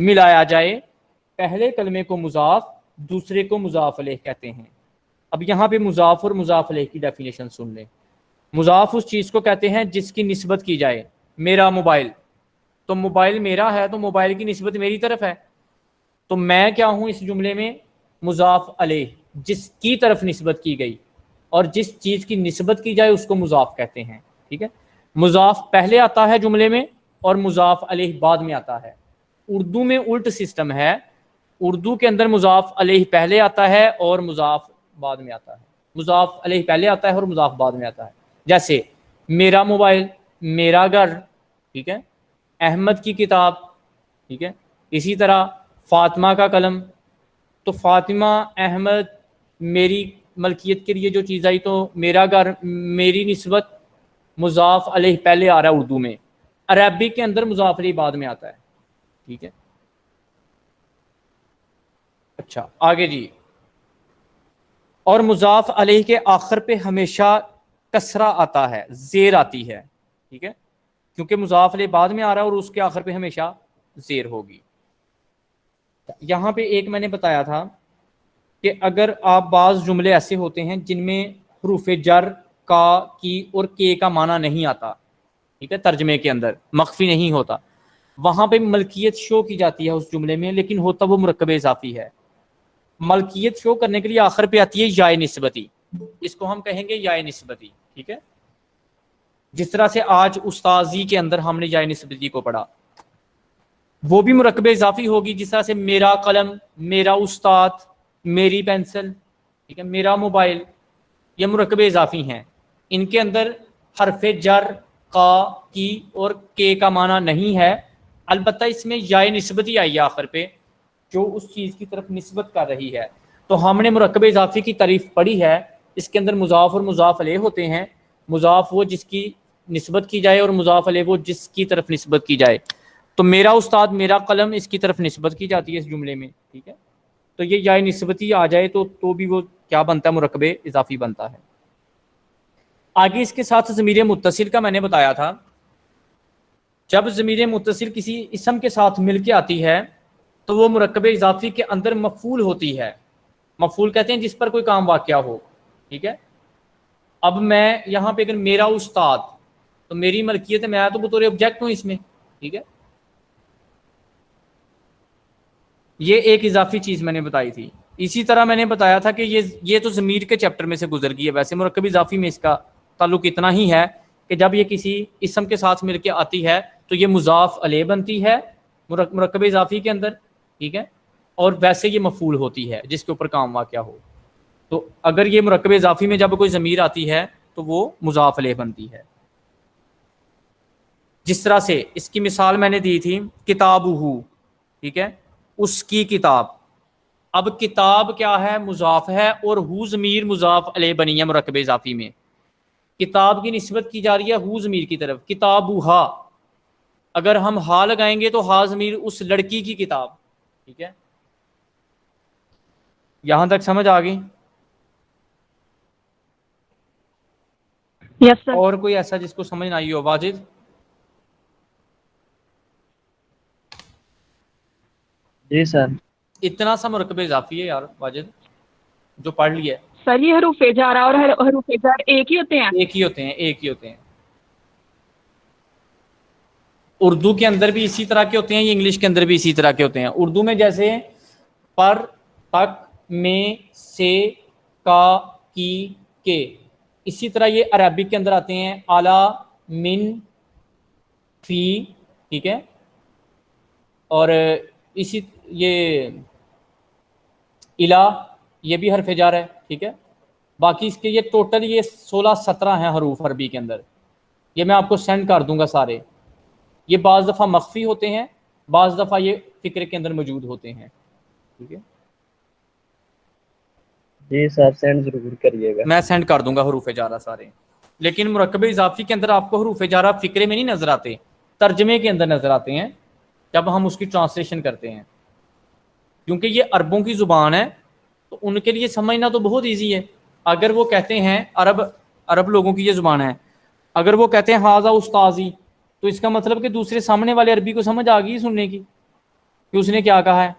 ملایا جائے، پہلے کلمے کو مضاف دوسرے کو مضاف علیہ کہتے ہیں۔ اب یہاں پہ مضاف اور مضاف علیہ کی ڈیفینیشن سن لیں۔ مضاف اس چیز کو کہتے ہیں جس کی نسبت کی جائے، میرا موبائل، تو موبائل میرا ہے تو موبائل کی نسبت میری طرف ہے، تو میں کیا ہوں اس جملے میں؟ مضاف علیہ، جس کی طرف نسبت کی گئی، اور جس چیز کی نسبت کی جائے اس کو مضاف کہتے ہیں، ٹھیک ہے۔ مضاف پہلے آتا ہے جملے میں اور مضاف علیہ بعد میں آتا ہے۔ اردو میں الٹ سسٹم ہے، اردو کے اندر مضاف علیہ پہلے آتا ہے اور مضاف بعد میں آتا ہے، مضاف علیہ پہلے آتا ہے اور مضاف بعد میں آتا ہے۔ جیسے میرا موبائل، میرا گھر، ٹھیک ہے، احمد کی کتاب، ٹھیک ہے، اسی طرح فاطمہ کا قلم، تو فاطمہ، احمد، میری ملکیت کے لیے جو چیز آئی، تو میرا گھر، میری نسبت، مضاف علیہ پہلے آ رہا ہے اردو میں، عربک کے اندر مضاف علیہ بعد میں آتا ہے، ٹھیک ہے۔ اچھا آگے جی، اور مضاف علیہ کے آخر پہ ہمیشہ کسرہ آتا ہے، زیر آتی ہے، ٹھیک ہے، کیونکہ مضاف علیہ بعد میں آ رہا ہے اور اس کے آخر پہ ہمیشہ زیر ہوگی۔ یہاں پہ ایک میں نے بتایا تھا کہ اگر آپ بعض جملے ایسے ہوتے ہیں جن میں حروف جر، کا، کی اور کے کا معنی نہیں آتا، ٹھیک ہے، ترجمے کے اندر مخفی نہیں ہوتا، وہاں پہ ملکیت شو کی جاتی ہے اس جملے میں، لیکن ہوتا وہ مرکب اضافی ہے۔ ملکیت شو کرنے کے لیے آخر پہ آتی ہے یا نسبتی، اس کو ہم کہیں گے یا نسبتی، ٹھیک ہے، جس طرح سے آج استاذی کے اندر ہم نے یا نسبتی کو پڑھا، وہ بھی مرکب اضافی ہوگی، جس طرح سے میرا قلم، میرا استاد، میری پینسل، ٹھیک ہے، میرا موبائل، یہ مرکب اضافی ہیں، ان کے اندر حرف جر، کا، کی اور کے کا معنی نہیں ہے، البتہ اس میں یا نسبتی آئی ہے آخر پہ جو اس چیز کی طرف نسبت کر رہی ہے۔ تو ہم نے مرکب اضافی کی تعریف پڑھی ہے، اس کے اندر مضاف اور مضاف علیہ ہوتے ہیں، مضاف وہ جس کی نسبت کی جائے اور مضاف علیہ وہ جس کی طرف نسبت کی جائے، تو میرا استاد، میرا قلم، اس کی طرف نسبت کی جاتی ہے اس جملے میں، ٹھیک ہے، تو یہ یا نسبتی آ جائے تو بھی وہ کیا بنتا ہے؟ مرکب اضافی بنتا ہے۔ آگے اس کے ساتھ ضمیر متصل کا میں نے بتایا تھا، جب ضمیر متصل کسی اسم کے ساتھ مل کے آتی ہے تو وہ مرکب اضافی کے اندر مفعول ہوتی ہے، مفعول کہتے ہیں جس پر کوئی کام واقع ہو، ٹھیک ہے۔ اب میں یہاں پہ اگر میرا استاد، تو میری ملکیت ہے، میں تو بطور آبجیکٹ ہوں اس میں، ٹھیک ہے، یہ ایک اضافی چیز میں نے بتائی تھی۔ اسی طرح میں نے بتایا تھا کہ یہ تو ضمیر کے چیپٹر میں سے گزر گئی ہے، ویسے مرکب اضافی میں اس کا تعلق اتنا ہی ہے کہ جب یہ کسی اسم کے ساتھ مل کے آتی ہے تو یہ مضاف علیہ بنتی ہے مرکب اضافی کے اندر، ٹھیک ہے، اور ویسے یہ مفعول ہوتی ہے جس کے اوپر کام واقع ہو۔ تو اگر یہ مرکب اضافی میں جب کوئی ضمیر آتی ہے تو وہ مضاف علیہ بنتی ہے۔ جس طرح سے اس کی مثال میں نے دی تھی، کتابہ، ٹھیک ہے، اس کی کتاب۔ اب کتاب کیا ہے؟ مضاف ہے، اور ہو ضمیر مضاف علیہ بنی ہے مرکب اضافی میں، کتاب کی نسبت کی جا رہی ہے ہو ضمیر کی طرف، کتابہ، اگر ہم ہا لگائیں گے تو ہا ضمیر اس لڑکی کی کتاب، ٹھیک ہے، یہاں تک سمجھ آ گئی؟ یس سر۔ اور کوئی ایسا جس کو سمجھ نہ آئی ہو؟ واجد؟ جی سر۔ اتنا سا مرکب اضافی ہے یار واجد جو پڑھ لیا ہے، سر یہ حروف جارہ اور حروف جر ایک ہی ہوتے ہیں؟ ایک ہی ہوتے ہیں، ایک ہی ہوتے ہیں۔ اردو کے اندر بھی اسی طرح کے ہوتے ہیں، یہ انگلش کے اندر بھی اسی طرح کے ہوتے ہیں۔ اردو میں جیسے پر، تک، میں، سے، کا، کی، کے، اسی طرح یہ عربک کے اندر آتے ہیں، اعلیٰ، من، فی، ٹھیک ہے، اور اسی یہ الہ، یہ بھی حرف جر ہے، ٹھیک ہے۔ باقی اس کے یہ ٹوٹل یہ 16-17 ہیں حروف عربی کے اندر، یہ میں آپ کو سینڈ کر دوں گا سارے۔ یہ بعض دفعہ مخفی ہوتے ہیں، بعض دفعہ یہ فکر کے اندر موجود ہوتے ہیں، ٹھیک ہے۔ جی سر سینڈ ضرور کریے گا، میں سینڈ کر دوں گا حروف جارہ سارے، لیکن مرکب اضافی کے اندر آپ کو حروف جارہ فکرے میں نہیں نظر آتے، ترجمے کے اندر نظر آتے ہیں جب ہم اس کی ٹرانسلیشن کرتے ہیں، کیونکہ یہ عربوں کی زبان ہے تو ان کے لیے سمجھنا تو بہت ایزی ہے۔ اگر وہ کہتے ہیں عرب لوگوں کی یہ زبان ہے، اگر وہ کہتے ہیں ہاذا استاذی، تو اس کا مطلب کہ دوسرے سامنے والے عربی کو سمجھ آ گئی سننے کی، کہ اس نے کیا کہا ہے.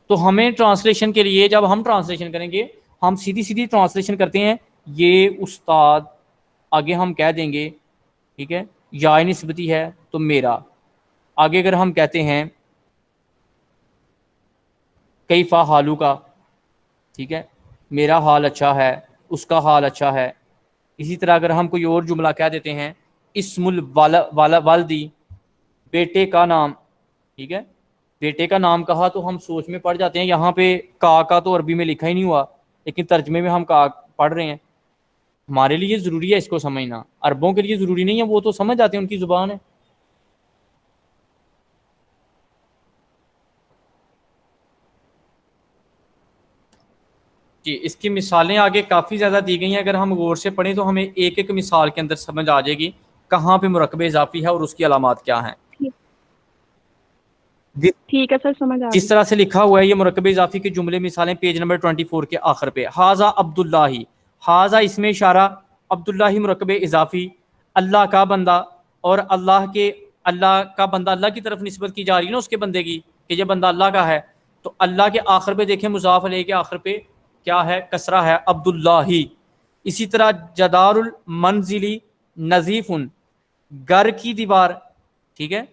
تو ہمیں ٹرانسلیشن کے لیے جب ہم ٹرانسلیشن کریں گے ہم سیدھی سیدھی ٹرانسلیشن کرتے ہیں. یہ استاد آگے ہم کہہ دیں گے ٹھیک ہے یا نسبتی ہے تو میرا. آگے اگر ہم کہتے ہیں کیفا حالو کا ٹھیک ہے میرا حال اچھا ہے اس کا حال اچھا ہے. اسی طرح اگر ہم کوئی اور جملہ کہہ دیتے ہیں اسم الوالدی بیٹے کا نام ٹھیک ہے بیٹے کا نام کہا تو ہم سوچ میں پڑ جاتے ہیں یہاں پہ کا تو عربی میں لکھا ہی نہیں ہوا لیکن ترجمے میں ہم کا پڑھ رہے ہیں. ہمارے لیے ضروری ہے اس کو سمجھنا, عربوں کے لیے ضروری نہیں ہے, وہ تو سمجھ جاتے ہیں ان کی زبان ہے. جی اس کی مثالیں آگے کافی زیادہ دی گئی ہیں, اگر ہم غور سے پڑھیں تو ہمیں ایک ایک مثال کے اندر سمجھ آ جائے گی کہاں پہ مرکب اضافی ہے اور اس کی علامات کیا ہیں. ٹھیک ہے سر سمجھ آ جس طرح سے لکھا ہوا ہے یہ مرکب اضافی کے جملے مثالیں پیج نمبر 24 کے آخر پہ. حاذا عبداللہ, حاذا اس میں اشارہ, عبداللہ مرکب اضافی, اللہ کا بندہ, اور اللہ کا بندہ اللہ کی طرف نسبت کی جا رہی ہے نا اس کے بندے کی کہ یہ بندہ اللہ کا ہے. تو اللہ کے آخر پہ دیکھیں مضاف علیہ کے آخر پہ کیا ہے کسرہ ہے عبداللہ. اسی طرح جدار المنزلی نظیف, گھر کی دیوار ٹھیک ہے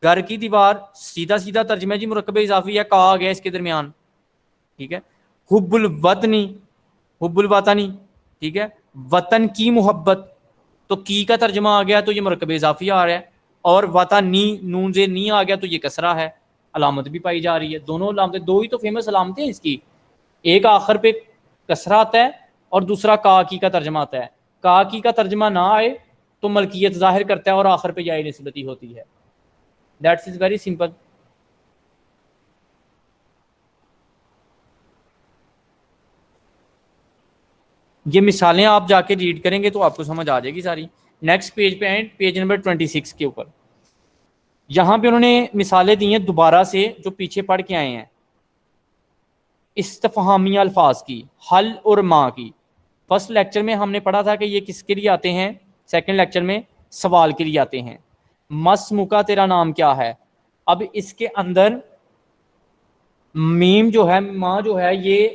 گھر کی دیوار سیدھا سیدھا ترجمہ جی مرکب اضافی ہے کہا گیا اس کے درمیان ٹھیک ہے. حب الوطنی, حب الوطنی ٹھیک ہے وطن کی محبت, تو کی کا ترجمہ آ گیا تو یہ مرکب اضافی آ رہا ہے, اور وطنی نون سے نی آ گیا تو یہ کسرہ ہے, علامت بھی پائی جا رہی ہے. دونوں علامتیں دو ہی تو فیمس علامتیں ہیں اس کی, ایک آخر پہ کسرہ آتا ہے اور دوسرا کا کی کا ترجمہ آتا ہے. کا کی کا ترجمہ نہ آئے تو ملکیت ظاہر کرتا ہے اور آخر پہ جائے نسبتی ہوتی ہے. That's is very simple. یہ مثالیں آپ جا کے ریڈ کریں گے تو آپ کو سمجھ آ جائے گی ساری. نیکسٹ پیج پہ آئیں, پیج نمبر 26 کے اوپر. یہاں پہ انہوں نے مثالیں دی ہیں دوبارہ سے جو پیچھے پڑھ کے آئے ہیں استفہامیہ الفاظ کی, حل اور ما کی. فرسٹ لیکچر میں ہم نے پڑھا تھا کہ یہ کس کے لیے آتے ہیں, سیکنڈ لیکچر میں سوال کے لیے آتے ہیں. مسموکا تیرا نام کیا ہے. اب اس کے اندر میم جو ہے ما جو ہے یہ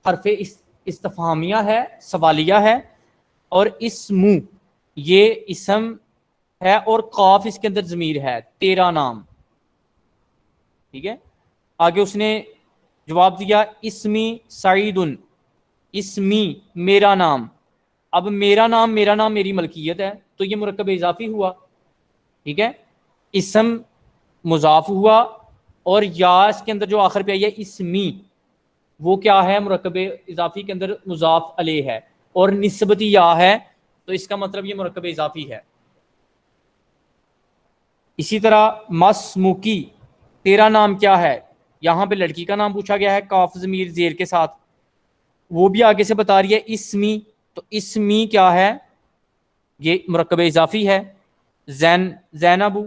حرف استفہامیہ ہے سوالیہ ہے, اور اسمو یہ اسم ہے, اور قاف اس کے اندر ضمیر ہے تیرا نام ٹھیک ہے. آگے اس نے جواب دیا اسمی سعیدن, اسمی میرا نام. اب میرا نام میری ملکیت ہے تو یہ مرکب اضافی ہوا ٹھیک ہے. اسم مضاف ہوا اور یا اس کے اندر جو آخر پہ آئی ہے اسمی وہ کیا ہے مرکب اضافی کے اندر مضاف علیہ ہے, اور نسبتی یا ہے تو اس کا مطلب یہ مرکب اضافی ہے. اسی طرح مسموکی تیرا نام کیا ہے, یہاں پہ لڑکی کا نام پوچھا گیا ہے کاف ضمیر زیر کے ساتھ, وہ بھی آگے سے بتا رہی ہے اسمی, تو اسمی کیا ہے یہ مرکب اضافی ہے. زینب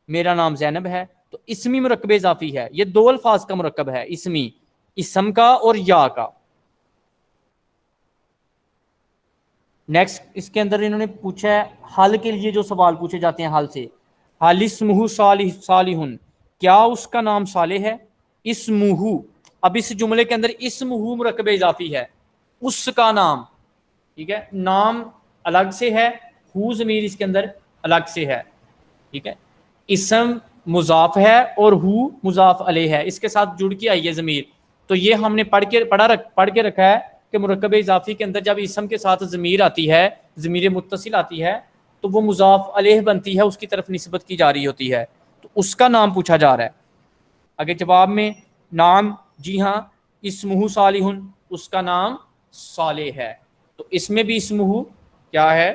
میرا نام زینب ہے تو اسمی مرکب اضافی ہے. یہ دو الفاظ کا مرکب ہے اسمی, اسم کا اور یا کا. نیکسٹ اس کے اندر انہوں نے پوچھا ہے حل کے لیے جو سوال پوچھے جاتے ہیں حل سے, حل اسمہ صالح, کیا اس کا نام صالح ہے. اسمہ, اب اس جملے کے اندر اسمہ مرکب اضافی ہے, اس کا نام ٹھیک ہے, نام الگ سے ہے, ہو ضمیر اس کے اندر الگ سے ہے ٹھیک ہے. اسم مضاف ہے اور ہو مضاف علیہ ہے, اس کے ساتھ جڑ کے آئی ہے ضمیر. تو یہ ہم نے پڑھ کے رکھا ہے کہ مرکب اضافی کے اندر جب اسم کے ساتھ ضمیر آتی ہے, ضمیر متصل آتی ہے تو وہ مضاف علیہ بنتی ہے, اس کی طرف نسبت کی جا رہی ہوتی ہے, تو اس کا نام پوچھا جا رہا ہے. اگر جواب میں نام جی ہاں اسمہ صالح, اس کا نام صالح ہے, تو اس میں بھی اسمہ کیا ہے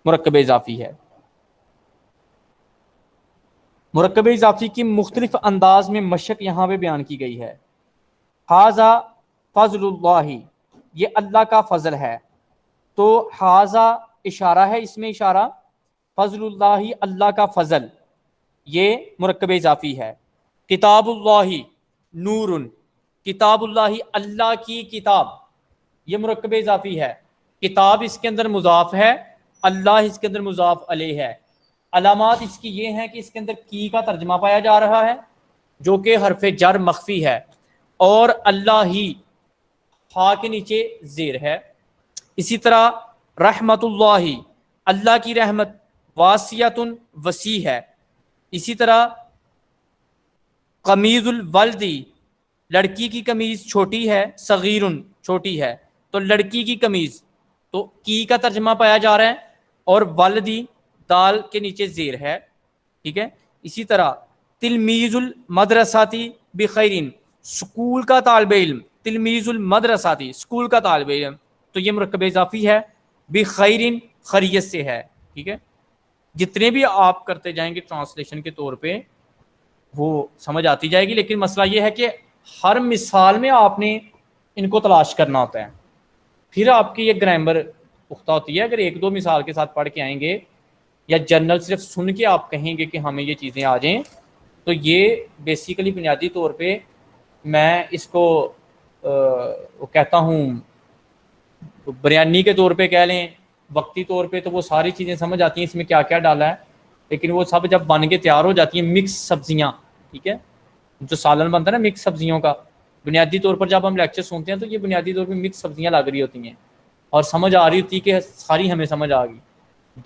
مرکب اضافی ہے. مرکب اضافی کی مختلف انداز میں مشق یہاں پہ بیان کی گئی ہے. حاذا فضل اللہ, یہ اللہ کا فضل ہے, تو حاذا اشارہ ہے, اس میں اشارہ, فضل اللہ اللہ کا فضل یہ مرکب اضافی ہے. کتاب اللہ نور, کتاب اللہ اللہ کی کتاب یہ مرکب اضافی ہے. کتاب اس کے اندر مضاف ہے, اللہ اس کے اندر مضاف علیہ ہے. علامات اس کی یہ ہیں کہ اس کے اندر کی کا ترجمہ پایا جا رہا ہے, جو کہ حرف جر مخفی ہے، اور اللہ ہی ہا کے نیچے زیر ہے. اسی طرح رحمت اللہ، اللہ کی رحمت واسعۃ وسیع ہے. اسی طرح قمیض الولدی، لڑکی کی قمیض چھوٹی ہے، صغیر چھوٹی ہے، تو لڑکی کی قمیض تو کی کا ترجمہ پایا جا رہا ہے، اور ولدی دال کے نیچے زیر ہے. ٹھیک ہے. اسی طرح تلمیذ المدرساتی بخیرین، اسکول کا طالب علم، تلمیذ المدرساتی اسکول کا طالب علم، تو یہ مرکب اضافی ہے، بخیرین خیریت سے ہے. ٹھیک ہے. جتنے بھی آپ کرتے جائیں گے ٹرانسلیشن کے طور پہ وہ سمجھ آتی جائے گی، لیکن مسئلہ یہ ہے کہ ہر مثال میں آپ نے ان کو تلاش کرنا ہوتا ہے، پھر آپ کی یہ گرامر پختہ ہوتی ہے. اگر ایک دو مثال کے ساتھ پڑھ کے آئیں گے یا جنرل صرف سن کے آپ کہیں گے کہ ہمیں یہ چیزیں آ جائیں، تو یہ بیسیکلی بنیادی طور پہ میں اس کو کہتا ہوں بریانی کے طور پہ کہہ لیں، وقتی طور پہ تو وہ ساری چیزیں سمجھ آتی ہیں اس میں کیا کیا ڈالا ہے، لیکن وہ سب جب بن کے تیار ہو جاتی ہیں مکس سبزیاں. ٹھیک ہے. جو سالن بنتا ہے نا مکس سبزیوں کا، بنیادی طور پر جب ہم لیکچر سنتے ہیں تو یہ بنیادی طور پہ مکس سبزیاں لگ رہی ہوتی ہیں اور سمجھ آ رہی ہوتی ہے کہ ساری ہمیں سمجھ آ گئی.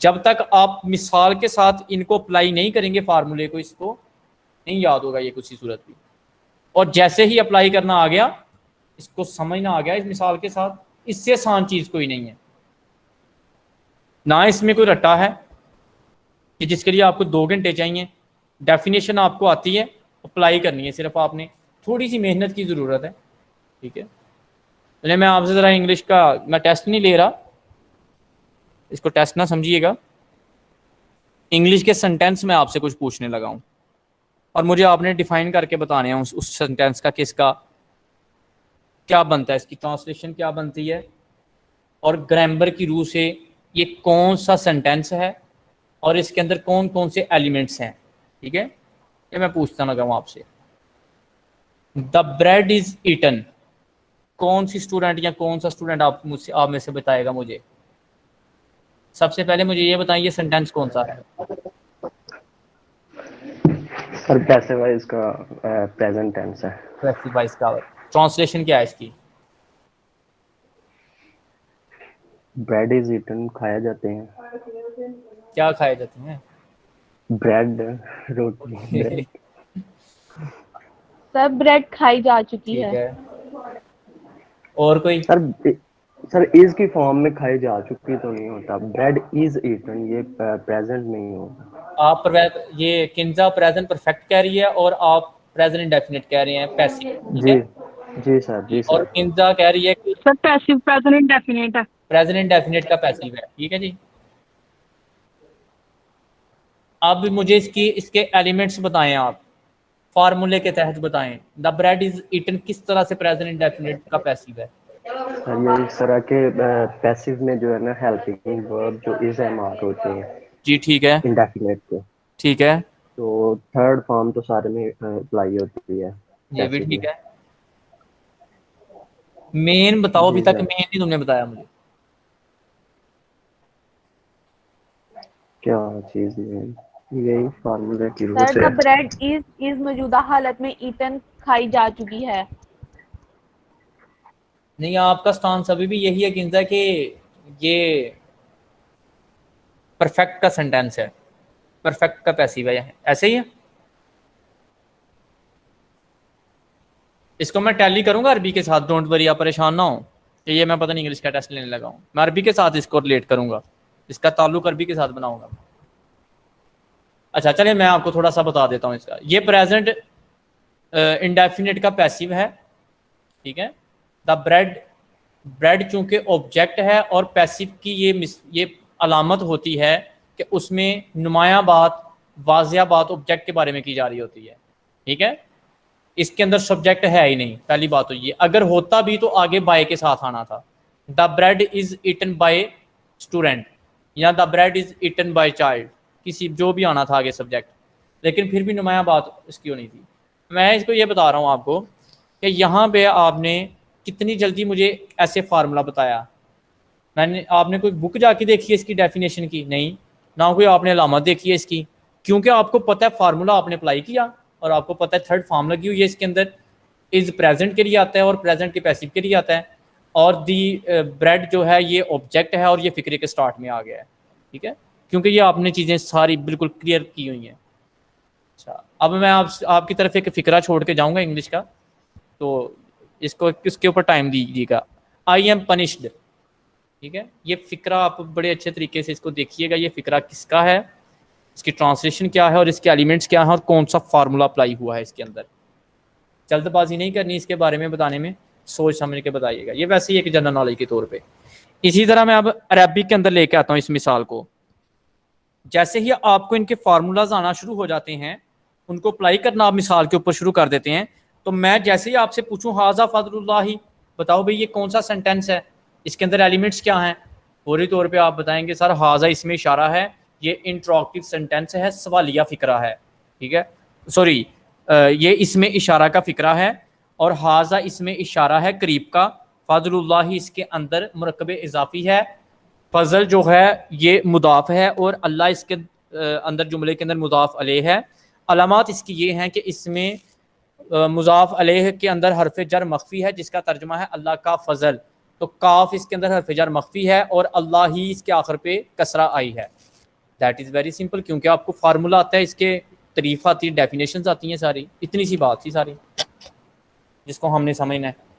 جب تک آپ مثال کے ساتھ ان کو اپلائی نہیں کریں گے فارمولے کو، اس کو نہیں یاد ہوگا یہ کسی صورت بھی. اور جیسے ہی اپلائی کرنا آ گیا، اس کو سمجھنا آ گیا اس مثال کے ساتھ، اس سے آسان چیز کوئی نہیں ہے. نہ اس میں کوئی رٹا ہے کہ جس کے لیے آپ کو 2 گھنٹے چاہیے. ڈیفینیشن آپ کو آتی ہے، اپلائی کرنی ہے صرف آپ نے، تھوڑی سی محنت کی ضرورت ہے. ٹھیک ہے. چلے میں آپ سے ذرا انگلش کا میں ٹیسٹ نہیں لے رہا، اس کو ٹیسٹ نہ سمجھیے گا. انگلش کے سینٹینس میں آپ سے کچھ پوچھنے لگا ہوں، اور مجھے آپ نے ڈیفائن کر کے بتانے ہیں اس سینٹینس کا کس کا کیا بنتا ہے، اس کی ٹرانسلیشن کیا بنتی ہے، اور گرامر کی روح سے یہ کون سا سینٹینس ہے اور اس کے اندر کون کون سے ایلیمنٹس ہیں. ٹھیک ہے. یہ میں پوچھتا لگا ہوں آپ سے. دا بریڈ از ایٹن، کون سی اسٹوڈنٹ یا کون سا اسٹوڈنٹ آپ میں سے بتائے گا مجھے؟ سب سے پہلے مجھے یہ بتائیں یہ سینٹینس کون سا ہے؟ سر پیسے وائز کا پریزنٹ ٹینس ہے. پیسیو وائس کا ٹرانسلیشن کیا ہے اس کی؟ بریڈ از ایٹن، کھایا جاتے ہیں. کیا کھائے جاتے ہیں؟ بریڈ، روٹی. بریڈ. سر بریڈ کھائی جا چکی ٹھیک ہے. ہے. اور کوئی؟ سر از کی فارم میں کھائی جا چکی تو نہیں ہوتا، بریڈ از ایٹن یہ پریزنٹ نہیں ہوتا. آپ یہ کنزا پریزنٹ پرفیکٹ کہہ رہی ہے اور آپ پریزنٹ انڈیفینٹ کہہ رہے ہیں پیسیو. ٹھیک ہے. جی سر. جی اور سر. کنزا کہہ رہی ہے کہ سر پیسو پریزنٹ انڈیفینٹ ہے. پریزنٹ انڈیفینٹ کا پیسیو ہے. ٹھیک ہے جی. اب مجھے اس کے ایلیمنٹس بتائیں، آپ فارمولے کے تحت بتائیں. دا بریڈ از ایٹن کس طرح سے پریزنٹ انڈیفینٹ کا پیسیو ہے؟ سر یہ اس طرح کے پیسو میں جو ہے نا ہیلپنگ ورب جو از ایم آر ہوتے ہیں. جی ٹھیک ہے. انڈیفینٹ کے. ٹھیک ہے. تو تھرڈ فارم تو سارے میں اپلائی ہوتی ہے. یہ بھی ٹھیک ہے. مین بتاؤ، ابھی تک مین نہیں تم نے بتایا مجھے. کیا چیز ہے؟ یہی فارمولہ کی روح سر سے. دا بریڈ از موجودہ حالت میں ایٹن کھائی جا چکی ہے. نہیں، آپ کا سٹانس ابھی بھی یہی ہے کنزا کہ یہ پرفیکٹ کا سینٹینس ہے، پرفیکٹ کا پیسیو ہے، ایسے ہی ہے. اس کو میں ٹیلی کروں گا عربی کے ساتھ، ڈونٹ وری، آپ پریشان نہ ہوں کہ یہ میں پتہ نہیں انگلش کا ٹیسٹ لینے لگا ہوں. میں عربی کے ساتھ اس کو ریلیٹ کروں گا، اس کا تعلق عربی کے ساتھ بناؤں گا. اچھا چلیں میں آپ کو تھوڑا سا بتا دیتا ہوں اس کا. یہ پریزنٹ انڈیفینٹ کا پیسیو ہے. ٹھیک ہے. دا بریڈ چونکہ آبجیکٹ ہے اور پیسیو کی یہ علامت ہوتی ہے کہ اس میں نمایاں بات، واضح بات آبجیکٹ کے بارے میں کی جا رہی ہوتی ہے. ٹھیک ہے. اس کے اندر سبجیکٹ ہے ہی نہیں، پہلی بات تو یہ. اگر ہوتا بھی تو آگے بائی کے ساتھ آنا تھا. The bread is eaten by student یا the bread is eaten by child, کسی جو بھی آنا تھا آگے سبجیکٹ، لیکن پھر بھی نمایاں بات اس کی ہونی تھی. میں اس کو یہ بتا رہا ہوں آپ کو کہ یہاں پہ آپ نے کتنی جلدی مجھے ایسے فارمولا بتایا. آپ نے کوئی بک جا کے دیکھی ہے اس کی ڈیفینیشن کی؟ نہیں. نہ کوئی آپ نے علامت دیکھی ہے اس کی، کیونکہ آپ کو پتہ ہے فارمولا آپ نے اپلائی کیا. اور آپ کو پتہ ہے تھرڈ فارم لگی ہوئی ہے اس کے اندر، از پریزنٹ کے لیے آتا ہے اور پریزنٹ کے پیسو کے لیے آتا ہے، اور دی بریڈ جو ہے یہ آبجیکٹ ہے اور یہ فکرے کے سٹارٹ میں آ گیا ہے، ٹھیک ہے، کیونکہ یہ آپ نے چیزیں ساری بالکل کلیئر کی ہوئی ہیں. اچھا اب میں آپ کی طرف ایک فکرہ چھوڑ کے جاؤں گا انگلش کا، تو اس کو کس کے اوپر ٹائم دیجیے گا. آئی ایم پنشڈ، ٹھیک ہے، یہ فکرہ آپ بڑے اچھے طریقے سے اس کو دیکھیے گا. یہ فکرہ کس کا ہے، اس کی ٹرانسلیشن کیا ہے، اور اس کے ایلیمنٹس کیا ہیں، اور کون سا فارمولا اپلائی ہوا ہے اس کے اندر. جلد بازی نہیں کرنی اس کے بارے میں بتانے میں، سوچ سمجھ کے بتائیے گا. یہ ویسے ہی ایک جنرل نالج کے طور پہ. اسی طرح میں اب عربک کے اندر لے کے آتا ہوں اس مثال کو. جیسے ہی آپ کو ان کے فارمولاز آنا شروع ہو جاتے ہیں، ان کو اپلائی کرنا آپ مثال کے اوپر شروع کر دیتے ہیں، تو میں جیسے ہی آپ سے پوچھوں ھذا فضل اللہ، بتاؤ بھئی یہ کون سا سینٹینس ہے، اس کے اندر ایلیمنٹس کیا ہیں، فوری طور پہ آپ بتائیں گے سر ھذا اس میں اشارہ ہے، یہ انٹروگیٹو سینٹینس ہے، سوالیہ فکرہ ہے، ٹھیک ہے، سوری یہ اس میں اشارہ کا فکرہ ہے، اور ھذا اس میں اشارہ ہے قریب کا، فضل اللہ اس کے اندر مرکب اضافی ہے، فضل جو ہے یہ مضاف ہے، اور اللہ اس کے اندر جملے کے اندر مضاف علیہ ہے. علامات اس کی یہ ہیں کہ اس میں مضاف علیہ کے اندر حرف جر مخفی ہے، جس کا ترجمہ ہے اللہ کا فضل، تو کاف اس کے اندر حرف جر مخفی ہے، اور اللہ ہی اس کے آخر پہ کسرہ آئی ہے. دیٹ از ویری سمپل، کیونکہ آپ کو فارمولا آتا ہے، اس کے تعریف آتی ہے، ڈیفینیشنز آتی ہیں ساری. اتنی سی بات تھی ساری جس کو ہم نے سمجھنا ہے.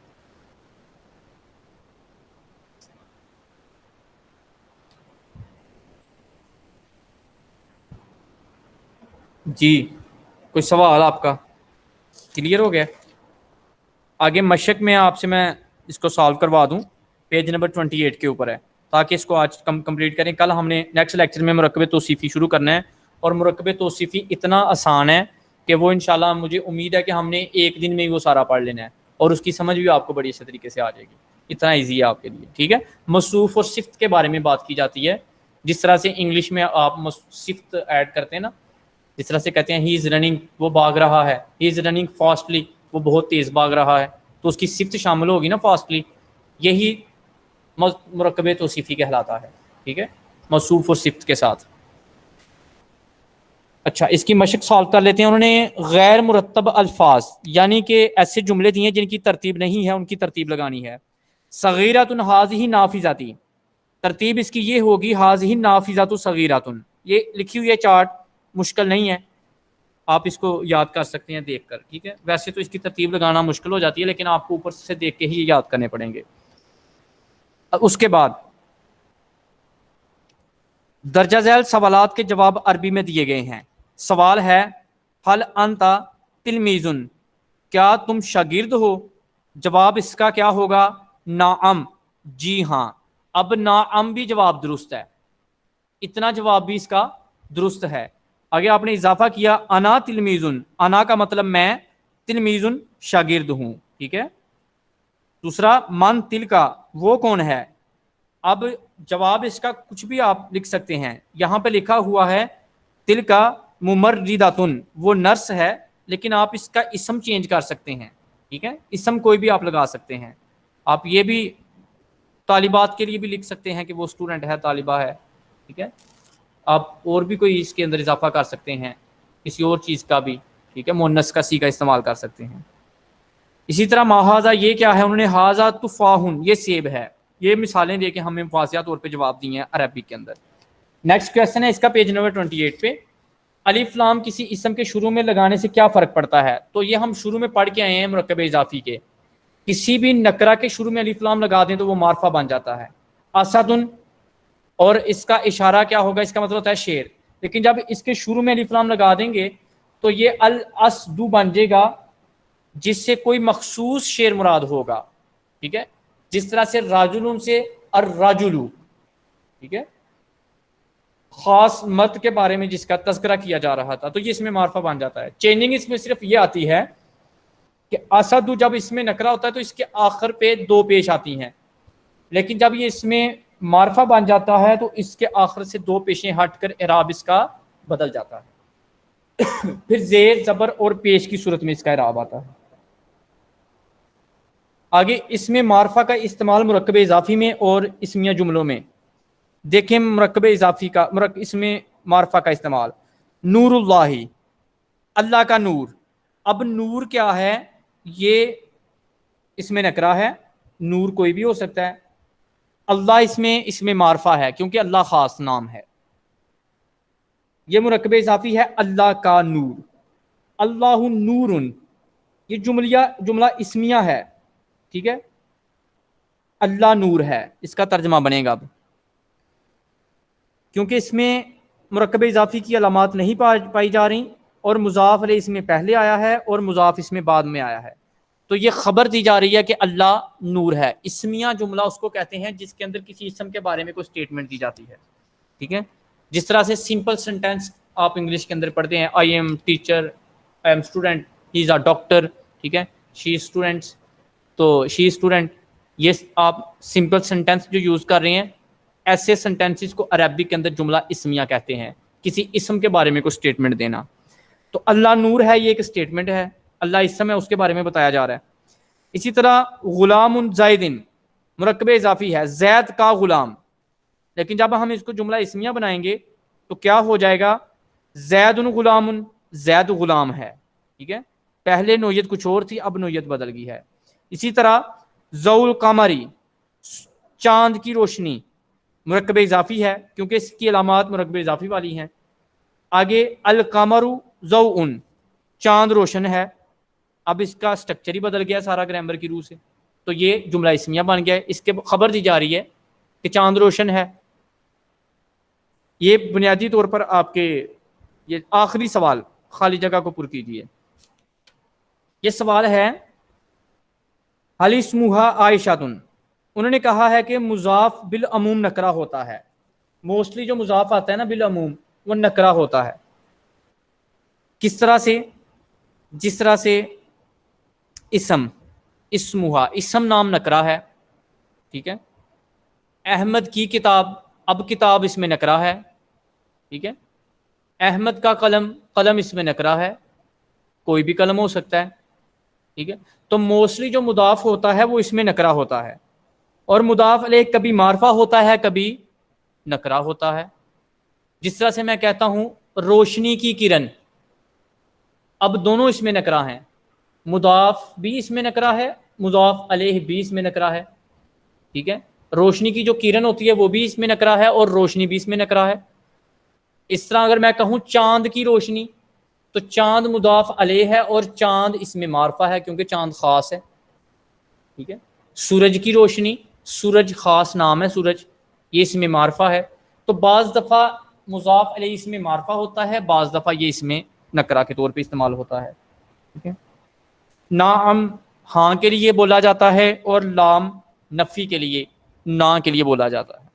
جی کوئی سوال آپ کا کلیئر ہو گیا؟ آگے مشق میں آپ سے میں اس کو سالو کروا دوں، پیج نمبر 28 کے اوپر ہے، تاکہ اس کو آج کمپلیٹ کریں. کل ہم نے نیکسٹ لیکچر میں مرکب توصیفی شروع کرنا ہے، اور مرکب توصیفی اتنا آسان ہے کہ وہ انشاءاللہ مجھے امید ہے کہ ہم نے ایک دن میں ہی وہ سارا پڑھ لینا ہے، اور اس کی سمجھ بھی آپ کو بڑی اچھے طریقے سے آ جائے گی. اتنا ایزی ہے آپ کے لیے، ٹھیک ہے. موصوف اور صفت کے بارے میں بات کی جاتی ہے، جس طرح سے انگلش میں آپ صفت ایڈ کرتے ہیں نا، جس طرح سے کہتے ہیں ہی از رننگ، وہ بھاگ رہا ہے، ہی از رننگ فاسٹلی، وہ بہت تیز بھاگ رہا ہے، تو اس کی صفت شامل ہوگی نا فاسٹلی. یہی مرکب توصیفی کہلاتا ہے، ٹھیک ہے، موصوف اور صفت کے ساتھ. اچھا اس کی مشق سالو کر لیتے ہیں. انہوں نے غیر مرتب الفاظ، یعنی کہ ایسے جملے دیے جن کی ترتیب نہیں ہے، ان کی ترتیب لگانی ہے. صغیرۃ ھذہ نافذۃ، ترتیب اس کی یہ ہوگی ھذہ نافذۃ صغیرۃ. یہ لکھی ہوئی ہے چارٹ، مشکل نہیں ہے، آپ اس کو یاد کر سکتے ہیں دیکھ کر، ٹھیک ہے. ویسے تو اس کی ترتیب لگانا مشکل ہو جاتی ہے، لیکن آپ کو اوپر سے دیکھ کے ہی یاد کرنے پڑیں گے. اس کے بعد درجہ ذیل سوالات کے جواب عربی میں دیے گئے ہیں. سوال ہے هل انت تلمیذ، کیا تم شاگرد ہو؟ جواب اس کا کیا ہوگا؟ نعم، جی ہاں. اب نعم بھی جواب درست ہے، اتنا جواب بھی اس کا درست ہے. آگے آپ نے اضافہ کیا انا تلمیذ، انا کا مطلب میں، تلمیذ شاگرد ہوں، ٹھیک ہے. دوسرا من تل کا، وہ کون ہے. اب جواب اس کا کچھ بھی آپ لکھ سکتے ہیں. یہاں پہ لکھا ہوا ہے تل کا ممرضۃ، وہ نرس ہے، لیکن آپ اس کا اسم چینج کر سکتے ہیں، ٹھیک ہے. اسم کوئی بھی آپ لگا سکتے ہیں. آپ یہ بھی طالبات کے لیے بھی لکھ سکتے ہیں کہ وہ اسٹوڈنٹ ہے، طالبہ ہے، ٹھیک ہے. آپ اور بھی کوئی اس کے اندر اضافہ کر سکتے ہیں، کسی اور چیز کا بھی، ٹھیک ہے، مؤنث کا سی کا استعمال کر سکتے ہیں. اسی طرح ماحاذہ، یہ کیا ہے، انہوں نے ھذا تفاح، یہ سیب ہے. یہ مثالیں دے کے ہمیں واضح طور پہ جواب دیے ہیں عربی کے اندر. نیکسٹ کویسچن ہے اس کا پیج نمبر 28 پہ. الف لام کسی اسم کے شروع میں لگانے سے کیا فرق پڑتا ہے؟ تو یہ ہم شروع میں پڑھ کے آئے ہیں مرکب اضافی کے. کسی بھی نکرہ کے شروع میں الف لام لگا دیں تو وہ معرفہ بن جاتا ہے. اسد، اور اس کا اشارہ کیا ہوگا، اس کا مطلب ہوتا ہے شیر. لیکن جب اس کے شروع میں الف لام لگا دیں گے تو یہ الاسد بن جائے گا، جس سے کوئی مخصوص شیر مراد ہوگا، ٹھیک ہے. جس طرح سے راجل سے الرجل، ٹھیک ہے، خاص مرد کے بارے میں جس کا تذکرہ کیا جا رہا تھا، تو یہ اس میں معرفہ بن جاتا ہے. چینجنگ اس میں صرف یہ آتی ہے کہ اسد جب اس میں نکرہ ہوتا ہے تو اس کے آخر پہ دو پیش آتی ہیں، لیکن جب یہ اس میں معرفہ بن جاتا ہے تو اس کے آخر سے دو پیشیں ہٹ کر اعراب اس کا بدل جاتا ہے. پھر زیر زبر اور پیش کی صورت میں اس کا اعراب آتا ہے. آگے اس میں معرفہ کا استعمال مرکب اضافی میں اور اسمیہ جملوں میں. دیکھیں مرکب اضافی کا، اس میں معرفہ کا استعمال. نور اللہ، اللہ کا نور. اب نور کیا ہے؟ یہ اس میں نکرہ ہے، نور کوئی بھی ہو سکتا ہے. اللہ اس میں معرفہ ہے کیونکہ اللہ خاص نام ہے. یہ مرکب اضافی ہے اللہ کا نور. اللہ نور، یہ جملہ اسمیہ ہے، ٹھیک ہے. اللہ نور ہے، اس کا ترجمہ بنے گا اب، کیونکہ اس میں مرکب اضافی کی علامات نہیں پائی جا رہی اور مضاف علیہ اس میں پہلے آیا ہے اور مضاف اس میں بعد میں آیا ہے. تو یہ خبر دی جا رہی ہے کہ اللہ نور ہے. اسمیہ جملہ اس کو کہتے ہیں جس کے اندر کسی اسم کے بارے میں کوئی اسٹیٹمنٹ دی جاتی ہے، ٹھیک ہے. جس طرح سے سمپل سینٹینس آپ انگلش کے اندر پڑھتے ہیں، I am teacher, I am student, he is a doctor, ٹھیک ہے. شی اسٹوڈنٹس، تو شی اسٹوڈنٹ، یہ آپ سمپل سینٹینس جو یوز کر رہے ہیں، ایسے سینٹینسز کو عربی کے اندر جملہ اسمیہ کہتے ہیں، کسی اسم کے بارے میں کوئی اسٹیٹمنٹ دینا. تو اللہ نور ہے، یہ ایک اسٹیٹمنٹ ہے، اللہ اسم ہے، اس کے بارے میں بتایا جا رہا ہے. اسی طرح غلام زید، مرکب اضافی ہے، زید کا غلام. لیکن جب ہم اس کو جملہ اسمیہ بنائیں گے تو کیا ہو جائے گا؟ زید غلام، زید غلام ہے، ٹھیک ہے. پہلے نوعیت کچھ اور تھی، اب نوعیت بدل گئی ہے. اسی طرح ضوء القمری، چاند کی روشنی، مرکب اضافی ہے کیونکہ اس کی علامات مرکب اضافی والی ہیں. آگے القمر ضوء، چاند روشن ہے. اب اس کا سٹرکچر ہی بدل گیا سارا گرامر کی روح سے، تو یہ جملہ اسمیہ بن گیا ہے. اس کے خبر دی جا رہی ہے کہ چاند روشن ہے. یہ بنیادی طور پر آپ کے یہ آخری سوال خالی جگہ کو پر کیجیے. یہ سوال ہے حل اسمھا عائشۃ، انہوں نے کہا ہے کہ مضاف بالعموم نکرہ ہوتا ہے. موسٹلی جو مضاف آتا ہے نا بالعموم، وہ نکرہ ہوتا ہے. کس طرح سے؟ جس طرح سے اسمھا، اسم نام نکرہ ہے، ٹھیک ہے. احمد کی کتاب، اب کتاب اس میں نکرہ ہے، ٹھیک ہے. احمد کا قلم، قلم اس میں نکرہ ہے، کوئی بھی قلم ہو سکتا ہے، ٹھیک ہے. تو موسٹلی جو مضاف ہوتا ہے وہ اس میں نکرہ ہوتا ہے، اور مضاف علیہ کبھی معرفہ ہوتا ہے کبھی نکرہ ہوتا ہے. جس طرح سے میں کہتا ہوں روشنی کی کرن، اب دونوں اس میں نکرہ ہیں، مضاف بھی اس میں نکرہ ہے، مضاف علیہ بھی اس میں نکرہ ہے، ٹھیک ہے. روشنی کی جو کرن ہوتی ہے وہ بھی اس میں نکرہ ہے اور روشنی بھی اس میں نکرہ ہے. اس طرح اگر میں کہوں چاند کی روشنی، تو چاند مضاف علیہ ہے اور چاند اس میں معرفہ ہے کیونکہ چاند خاص ہے، ٹھیک ہے. سورج کی روشنی، سورج خاص نام ہے سورج، یہ اس میں معرفہ ہے. تو بعض دفعہ مضاف علیہ اس میں معرفہ ہوتا ہے، بعض دفعہ یہ اس میں نکرہ کے طور پہ استعمال ہوتا ہے، ٹھیک ہے. نعم، ہاں کے لیے بولا جاتا ہے، اور لام نفی کے لیے، نا کے لیے بولا جاتا ہے.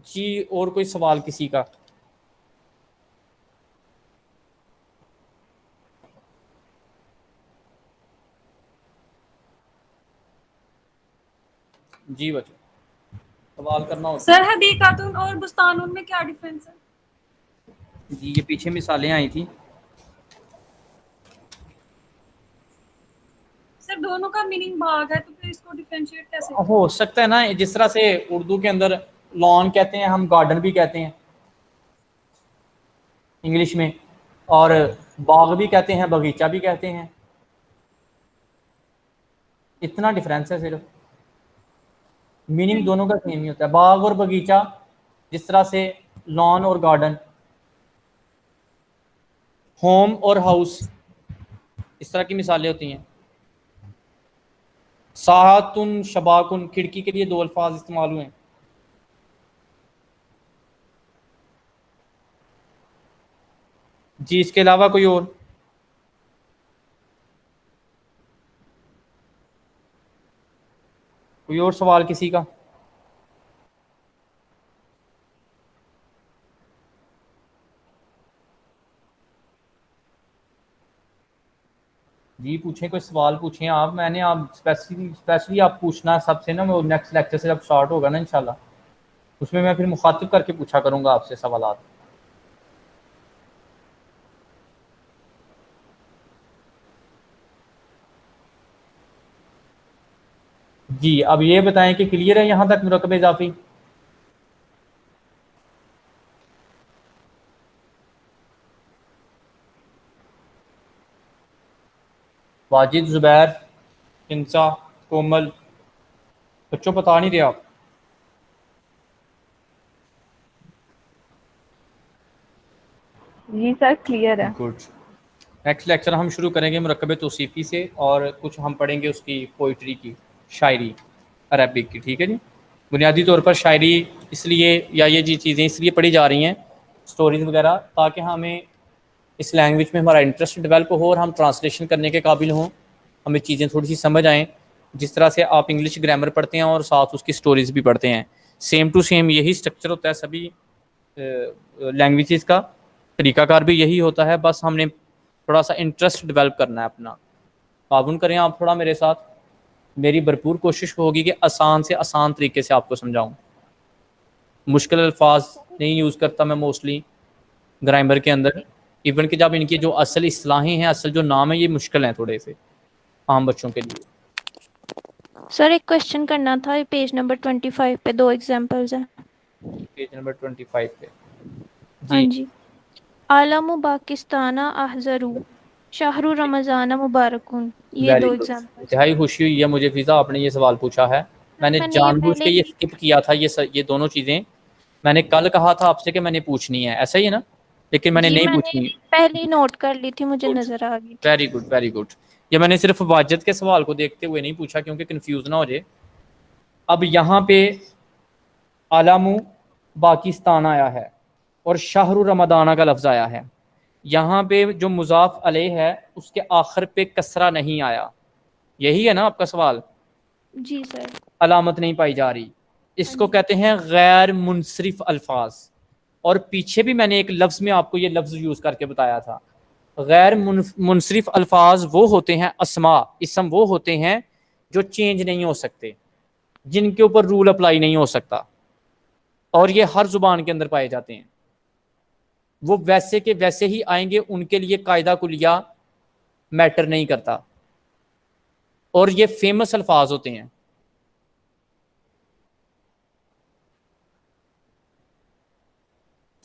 جی اور کوئی سوال کسی کا؟ جی بچے سوال کرنا ہوتا سر حدیقاتن اور بستانون میں کیا ڈیفرنس ہے؟ جی یہ پیچھے مثالیں آئی تھی. سر دونوں کا میننگ باغ ہے، تو پھر اس کو ڈیفرینشیٹ کیسے؟ ہو سکتا ہے نا، جس طرح سے اردو کے اندر لان کہتے ہیں، ہم گارڈن بھی کہتے ہیں انگلش میں، اور باغ بھی کہتے ہیں، باغیچہ بھی کہتے ہیں. اتنا ڈفرینس ہے، صرف میننگ دونوں کا سیم ہی ہوتا ہے. باغ اور باغیچہ، جس طرح سے لان اور گارڈن، ہوم اور ہاؤس، اس طرح کی مثالیں ہوتی ہیں. ساحتن شباکن، کھڑکی کے لیے دو الفاظ استعمال ہوئے ہیں. جی اس کے علاوہ کوئی اور؟ کوئی اور سوال کسی کا؟ جی پوچھیں، کوئی سوال پوچھیں آپ. میں نے آپ اسپیشلی آپ پوچھنا سب سے نا، وہ نیکسٹ لیکچر سے جب اسٹارٹ ہوگا نا انشاءاللہ، اس میں پھر مخاطب کر کے پوچھا کروں گا آپ سے سوالات. جی اب یہ بتائیں کہ کلیئر ہے یہاں تک مرکب اضافی؟ واجد، زبیر، انسا، کومل، بچوں بتا نہیں رہے آپ؟ جی سر کلیئر ہے. گڈ. نیکسٹ لیکچر ہم شروع کریں گے مرکب توصیفی سے، اور کچھ ہم پڑھیں گے اس کی پوئٹری کی، شاعری عربک کی. ٹھیک ہے جی. بنیادی طور پر شاعری اس لیے یا یہ جی چیزیں اس لیے پڑھی جا رہی ہیں، سٹوریز وغیرہ، تاکہ ہمیں اس لینگویج میں ہمارا انٹرسٹ ڈیولپ ہو اور ہم ٹرانسلیشن کرنے کے قابل ہوں، ہمیں چیزیں تھوڑی سی سمجھ آئیں. جس طرح سے آپ انگلش گرامر پڑھتے ہیں اور ساتھ اس کی سٹوریز بھی پڑھتے ہیں، سیم ٹو سیم یہی اسٹرکچر ہوتا ہے سبھی لینگویجز کا، طریقہ کار بھی یہی ہوتا ہے. بس ہم نے تھوڑا سا انٹرسٹ ڈیولپ کرنا ہے اپنا. تعاون کریں آپ تھوڑا میرے ساتھ. میری بھرپور کوشش ہوگی کہ آسان سے آسان طریقے سے آپ کو سمجھاؤں. مشکل الفاظ نہیں یوز کرتا میں موسٹلی گرامر کے اندر، ایون کہ جب ان کی جو اصل اصطلاحیں ہیں، اصل جو نام ہے، یہ مشکل ہیں تھوڑے سے عام بچوں کے لیے. سر ایک کوشچن کرنا تھا، پیج نمبر 25 پہ 2 ایگزامپلز ہیں. پیج نمبر 25 پہ ہاں جی. جی. عالم پاکستانہ احضرو شہر رمضان مبارکون، یہ ویری 2 گڈ. ایگزامپل. انتہائی خوشی ہوئی ہے مجھے فضا، آپ نے یہ سوال پوچھا ہے. میں نے میں نے یہ جان بوجھ پہلے کے یہ ہی اسکپ کیا تھا، یہ دونوں چیزیں میں نے کل کہا تھا آپ سے کہ میں نے پوچھنی ہے، ایسا ہی ہے نا، لیکن میں نے جی نہیں میں نے پوچھنی. پہلے ہی نوٹ کر لی تھی، مجھے گڈ. نظر آ گئی تھی. Very good very good. یہ میں نے صرف واجد کے سوال کو دیکھتے ہوئے نہیں پوچھا کیونکہ کنفیوز نہ ہو جائے. اب یہاں پہ عالم پاکستان آیا ہے اور شہر رمضان کا لفظ آیا ہے. یہاں پہ جو مضاف علیہ ہے اس کے آخر پہ کسرہ نہیں آیا. یہی ہے نا آپ کا سوال؟ جی سر. علامت نہیں پائی جا رہی. اس ہاں کو جی. کہتے ہیں غیر منصرف الفاظ. اور پیچھے بھی میں نے ایک لفظ میں آپ کو یہ لفظ یوز کر کے بتایا تھا. غیر منصرف الفاظ وہ ہوتے ہیں، اسما، اسم وہ ہوتے ہیں جو چینج نہیں ہو سکتے، جن کے اوپر رول اپلائی نہیں ہو سکتا، اور یہ ہر زبان کے اندر پائے جاتے ہیں. وہ ویسے کے ویسے ہی آئیں گے، ان کے لیے قاعدہ کلیہ میٹر نہیں کرتا، اور یہ فیمس الفاظ ہوتے ہیں.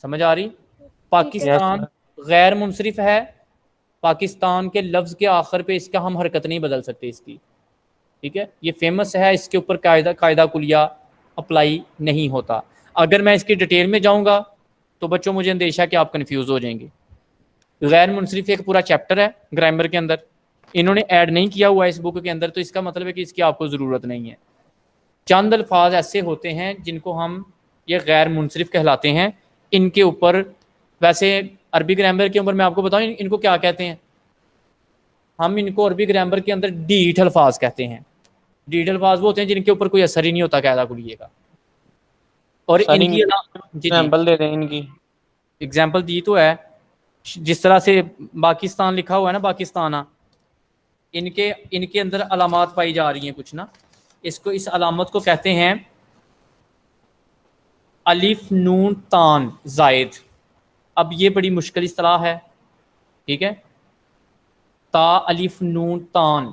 سمجھ آ رہی؟ پاکستان غیر منصرف ہے. پاکستان کے لفظ کے آخر پہ اس کا ہم حرکت نہیں بدل سکتے اس کی. ٹھیک ہے، یہ فیمس ہے، اس کے اوپر قاعدہ کلیہ اپلائی نہیں ہوتا. اگر میں اس کی ڈیٹیل میں جاؤں گا تو بچوں مجھے اندیشہ کہ آپ کنفیوز ہو جائیں گے. غیر منصرف ایک پورا چیپٹر ہے گرامر کے اندر، انہوں نے ایڈ نہیں کیا ہوا اس بک کے اندر، تو اس کا مطلب ہے کہ اس کی آپ کو ضرورت نہیں ہے. چند الفاظ ایسے ہوتے ہیں جن کو ہم یہ غیر منصرف کہلاتے ہیں. ان کے اوپر ویسے عربی گرامر کے اوپر میں آپ کو بتاؤں ان کو کیا کہتے ہیں. ہم ان کو عربی گرامر کے اندر ڈیٹ الفاظ کہتے ہیں. ڈیٹ الفاظ وہ ہوتے ہیں جن کے اوپر کوئی اثر ہی نہیں ہوتا قاعدہ کلیہ کا. اور ان کی ایگزامپل دے دیں ان کی. ایگزامپل دی تو ہے، جس طرح سے پاکستان لکھا ہوا ہے نا، پاکستانہ، ان کے اندر علامات پائی جا رہی ہیں کچھ نا. اس علامت کو کہتے ہیں الف نون تان زائد. اب یہ بڑی مشکل اصطلاح ہے. ٹھیک ہے، تا الف نون تان،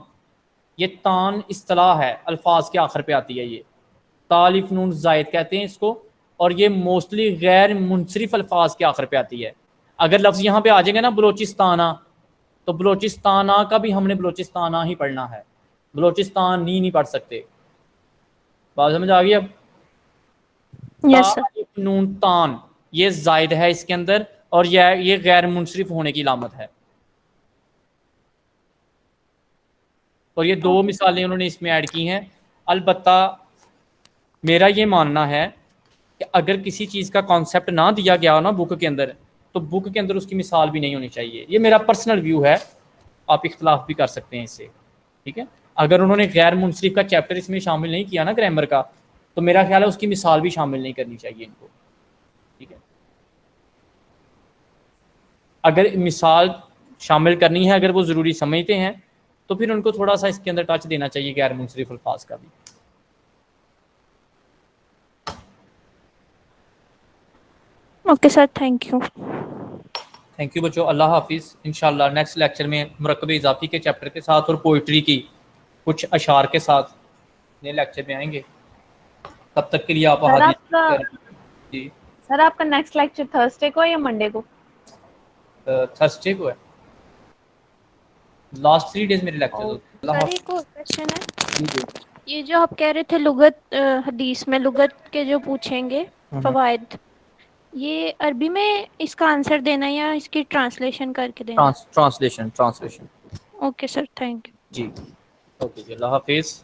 یہ تان اصطلاح ہے، الفاظ کے آخر پہ آتی ہے. یہ تا الف نون زائد کہتے ہیں اس کو، اور یہ موسٹلی غیر منصرف الفاظ کے آخر پہ آتی ہے. اگر لفظ یہاں پہ آ جائیں گے نا بلوچستانہ، تو بلوچستانہ کا بھی ہم نے بلوچستانہ ہی پڑھنا ہے، بلوچستان نہیں پڑھ سکتے. بات سمجھ آ گئی؟ اب یس سر. نون تان یہ زائد ہے اس کے اندر، اور یہ غیر منصرف ہونے کی علامت ہے. اور یہ 2 مثالیں انہوں نے اس میں ایڈ کی ہیں. البتہ میرا یہ ماننا ہے کہ اگر کسی چیز کا کانسیپٹ نہ دیا گیا نا بک کے اندر، تو بک کے اندر اس کی مثال بھی نہیں ہونی چاہیے. یہ میرا پرسنل ویو ہے، آپ اختلاف بھی کر سکتے ہیں اس سے. ٹھیک ہے، اگر انہوں نے غیر منصرف کا چیپٹر اس میں شامل نہیں کیا نا گرامر کا، تو میرا خیال ہے اس کی مثال بھی شامل نہیں کرنی چاہیے ان کو. ٹھیک ہے، اگر مثال شامل کرنی ہے، اگر وہ ضروری سمجھتے ہیں، تو پھر ان کو تھوڑا سا اس کے اندر ٹچ دینا چاہیے غیر منصرف الفاظ کا بھی. Okay sir, thank you. Thank you بچوں، اللہ حافظ. انشاءاللہ نیکسٹ لیکچر میں مرکب اضافی کے چیپٹر کے ساتھ اور پوئٹری کی کچھ اشعار کے ساتھ نئے لیکچر میں آئیں گے. تب تک کے لیے آپ جی سر آپ کا نیکسٹ لیکچر تھرسڈے کو یا منڈے کو؟ تھرسڈے کو ہے. لاسٹ 3 days میرے لیکچر. سر ایک اور کوشچن ہے, یہ جو آپ کہہ رہے تھے لغت حدیث میں لغت کے جو پوچھیں گے فوائد, یہ عربی میں اس کا آنسر دینا یا اس کی ٹرانسلیشن کر کے دینا؟ Translation. Okay sir, thank you. جی اوکے جی, اللہ حافظ.